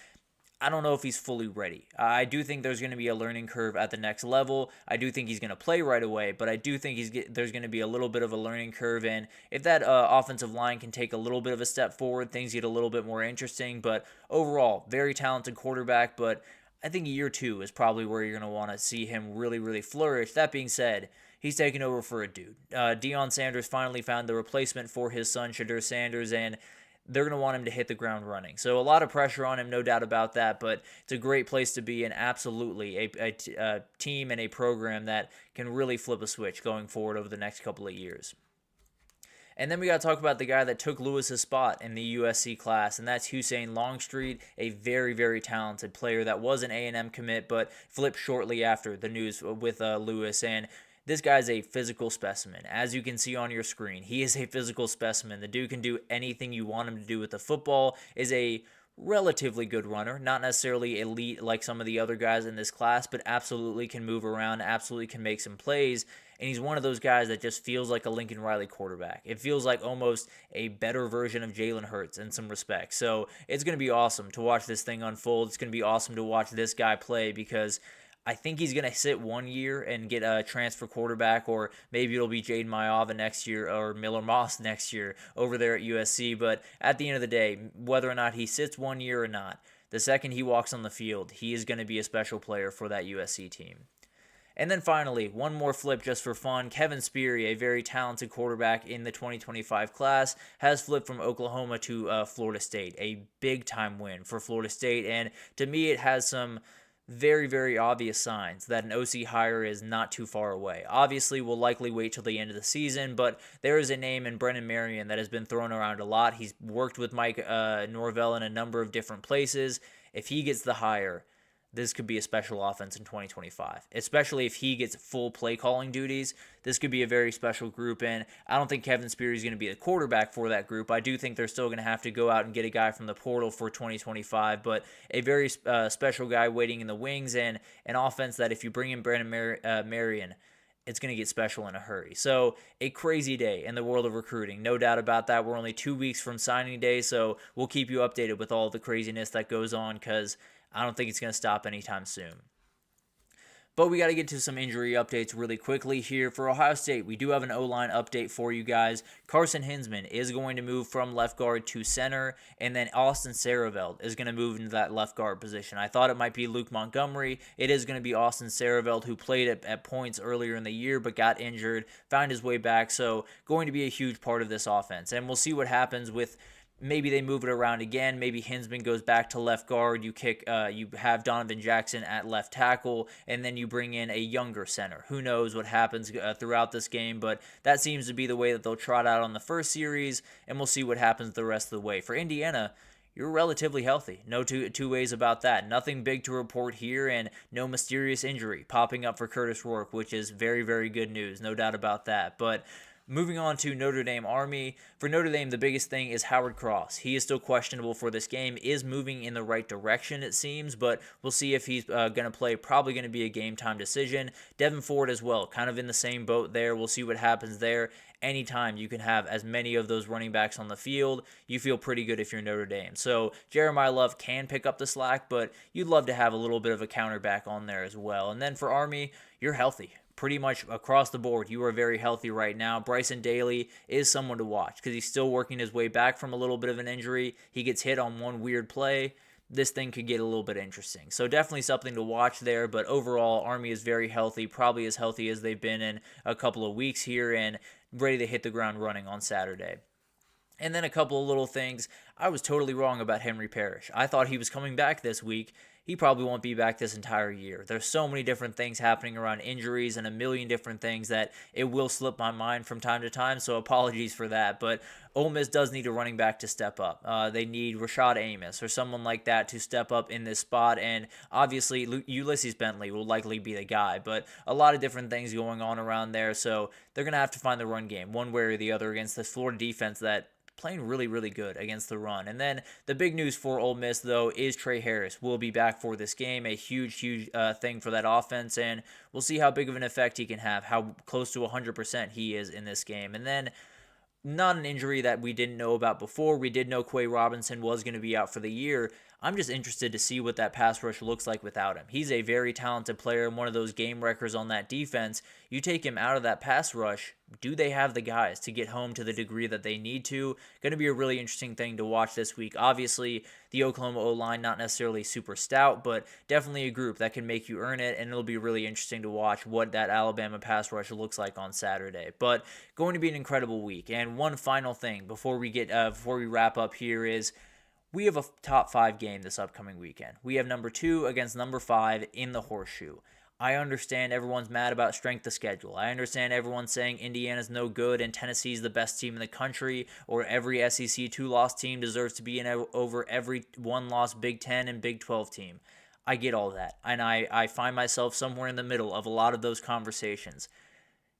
I don't know if he's fully ready. I do think there's going to be a learning curve at the next level. I do think he's going to play right away, but I do think there's going to be a little bit of a learning curve. And if that offensive line can take a little bit of a step forward, things get a little bit more interesting. But overall, very talented quarterback. But I think year 2 is probably where you're going to want to see him really flourish. That being said, he's taking over for a dude. Deion Sanders finally found the replacement for his son, Shadur Sanders, and they're going to want him to hit the ground running. So a lot of pressure on him, no doubt about that, but it's a great place to be, and absolutely a team and a program that can really flip a switch going forward over the next couple of years. And then we got to talk about the guy that took Lewis's spot in the USC class, and that's Hussein Longstreet, a very, very talented player that was an A&M commit, but flipped shortly after the news with Lewis. And this guy's a physical specimen. As you can see on your screen, he is a physical specimen. The dude can do anything you want him to do with the football, is a relatively good runner, not necessarily elite like some of the other guys in this class, but absolutely can move around, absolutely can make some plays, and he's one of those guys that just feels like a Lincoln Riley quarterback. It feels like almost a better version of Jalen Hurts in some respects. So it's going to be awesome to watch this thing unfold. It's going to be awesome to watch this guy play because I think he's going to sit 1 year and get a transfer quarterback, or maybe it'll be Jaden Maiava next year or Miller Moss next year over there at USC. But at the end of the day, whether or not he sits 1 year or not, the second he walks on the field, he is going to be a special player for that USC team. And then finally, one more flip just for fun. Kevin Speary, a very talented quarterback in the 2025 class, has flipped from Oklahoma to Florida State. A big-time win for Florida State. And to me, it has some very, very obvious signs that an OC hire is not too far away. Obviously, we'll likely wait till the end of the season, but there is a name in Brennan Marion that has been thrown around a lot. He's worked with Mike Norvell in a number of different places. If he gets the hire, this could be a special offense in 2025, especially if he gets full play calling duties. This could be a very special group, and I don't think Kevin Speary is going to be the quarterback for that group. I do think they're still going to have to go out and get a guy from the portal for 2025, but a very special guy waiting in the wings, and an offense that if you bring in Brandon Marion, it's going to get special in a hurry. So a crazy day in the world of recruiting, no doubt about that. We're only 2 weeks from signing day, so we'll keep you updated with all the craziness that goes on because I don't think it's going to stop anytime soon. But we got to get to some injury updates really quickly here. For Ohio State, we do have an O-line update for you guys. Carson Hinsman is going to move from left guard to center, and then Austin Saraveld is going to move into that left guard position. I thought it might be Luke Montgomery. It is going to be Austin Saraveld, who played at points earlier in the year but got injured, found his way back, so going to be a huge part of this offense. And we'll see what happens with maybe they move it around again. Maybe Hinsman goes back to left guard. You have Donovan Jackson at left tackle, and then you bring in a younger center. Who knows what happens throughout this game, but that seems to be the way that they'll trot out on the first series, and we'll see what happens the rest of the way. For Indiana, you're relatively healthy. No two ways about that. Nothing big to report here, and no mysterious injury popping up for Curtis Rourke, which is very, very good news. No doubt about that. But moving on to Notre Dame Army. For Notre Dame, the biggest thing is Howard Cross. He is still questionable for this game, is moving in the right direction, it seems, but we'll see if he's going to play. Probably going to be a game-time decision. Devin Ford as well, kind of in the same boat there. We'll see what happens there. Anytime you can have as many of those running backs on the field, you feel pretty good if you're Notre Dame. So Jeremiah Love can pick up the slack, but you'd love to have a little bit of a counter back on there as well. And then for Army, you're healthy. Pretty much across the board, you are very healthy right now. Bryson Daly is someone to watch because he's still working his way back from a little bit of an injury. He gets hit on one weird play. This thing could get a little bit interesting. So definitely something to watch there, but overall, Army is very healthy, probably as healthy as they've been in a couple of weeks here, and ready to hit the ground running on Saturday. And then a couple of little things. I was totally wrong about Henry Parrish. I thought he was coming back this week. He probably won't be back this entire year. There's so many different things happening around injuries and a million different things that it will slip my mind from time to time, so apologies for that. But Ole Miss does need a running back to step up. They need Rashad Amos or someone like that to step up in this spot, and obviously Ulysses Bentley will likely be the guy, but a lot of different things going on around there, so they're going to have to find the run game one way or the other against this Florida defense that playing really, really good against the run. And then the big news for Ole Miss, though, is Trey Harris will be back for this game. A huge, huge thing for that offense, and we'll see how big of an effect he can have, how close to 100% he is in this game. And then not an injury that we didn't know about before. We did know Quay Robinson was going to be out for the year. I'm just interested to see what that pass rush looks like without him. He's a very talented player and one of those game wreckers on that defense. You take him out of that pass rush, do they have the guys to get home to the degree that they need to? Going to be a really interesting thing to watch this week. Obviously, the Oklahoma O-line, not necessarily super stout, but definitely a group that can make you earn it, and it'll be really interesting to watch what that Alabama pass rush looks like on Saturday. But going to be an incredible week. And one final thing before we wrap up here is we have a top 5 game this upcoming weekend. We have number 2 against number 5 in the Horseshoe. I understand everyone's mad about strength of schedule. I understand everyone saying Indiana's no good and Tennessee's the best team in the country, or every SEC 2-loss team deserves to be in over every 1-loss Big Ten and Big 12 team. I get all that, and I find myself somewhere in the middle of a lot of those conversations.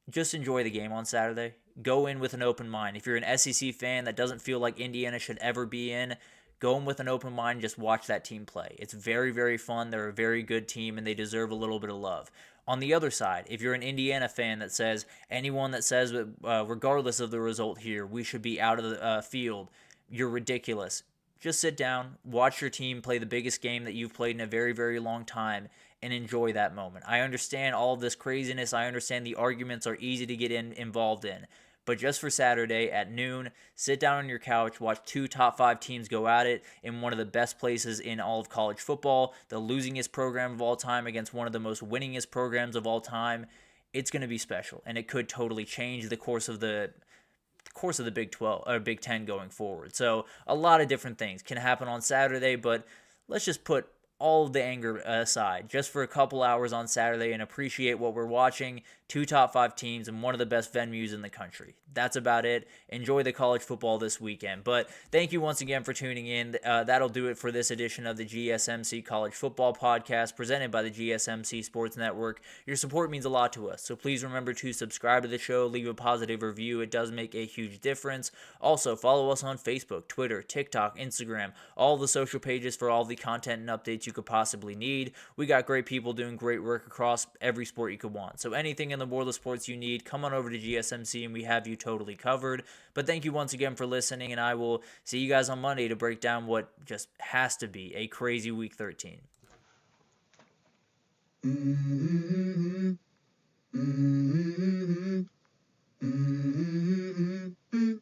Just enjoy the game on Saturday. Go in with an open mind. If you're an SEC fan that doesn't feel like Indiana should ever be in, go in with an open mind and just watch that team play. It's very, very fun. They're a very good team, and they deserve a little bit of love. On the other side, if you're an Indiana fan that says, anyone that says, regardless of the result here, we should be out of the field, you're ridiculous. Just sit down, watch your team play the biggest game that you've played in a very, very long time, and enjoy that moment. I understand all of this craziness. I understand the arguments are easy to get involved in. But just for Saturday at noon, sit down on your couch, watch 2 top 5 teams go at it in one of the best places in all of college football, the losingest program of all time against one of the most winningest programs of all time. It's going to be special, and it could totally change the course of the Big 12 or Big 10 going forward. So a lot of different things can happen on Saturday, but let's just put all of the anger aside just for a couple hours on Saturday and appreciate what we're watching. 2 top 5 teams and one of the best venues in the country. That's about it. Enjoy the college football this weekend. But thank you once again for tuning in. That'll do it for this edition of the GSMC College Football Podcast presented by the GSMC Sports Network. Your support means a lot to us, so please remember to subscribe to the show, leave a positive review. It does make a huge difference. Also, follow us on Facebook, Twitter, TikTok, Instagram, all the social pages for all the content and updates you could possibly need. We got great people doing great work across every sport you could want. So anything in the world of sports you need, come on over to GSMC and we have you totally covered. But thank you once again for listening, and I will see you guys on Monday to break down what just has to be a crazy Week 13. Mm-hmm. Mm-hmm. Mm-hmm.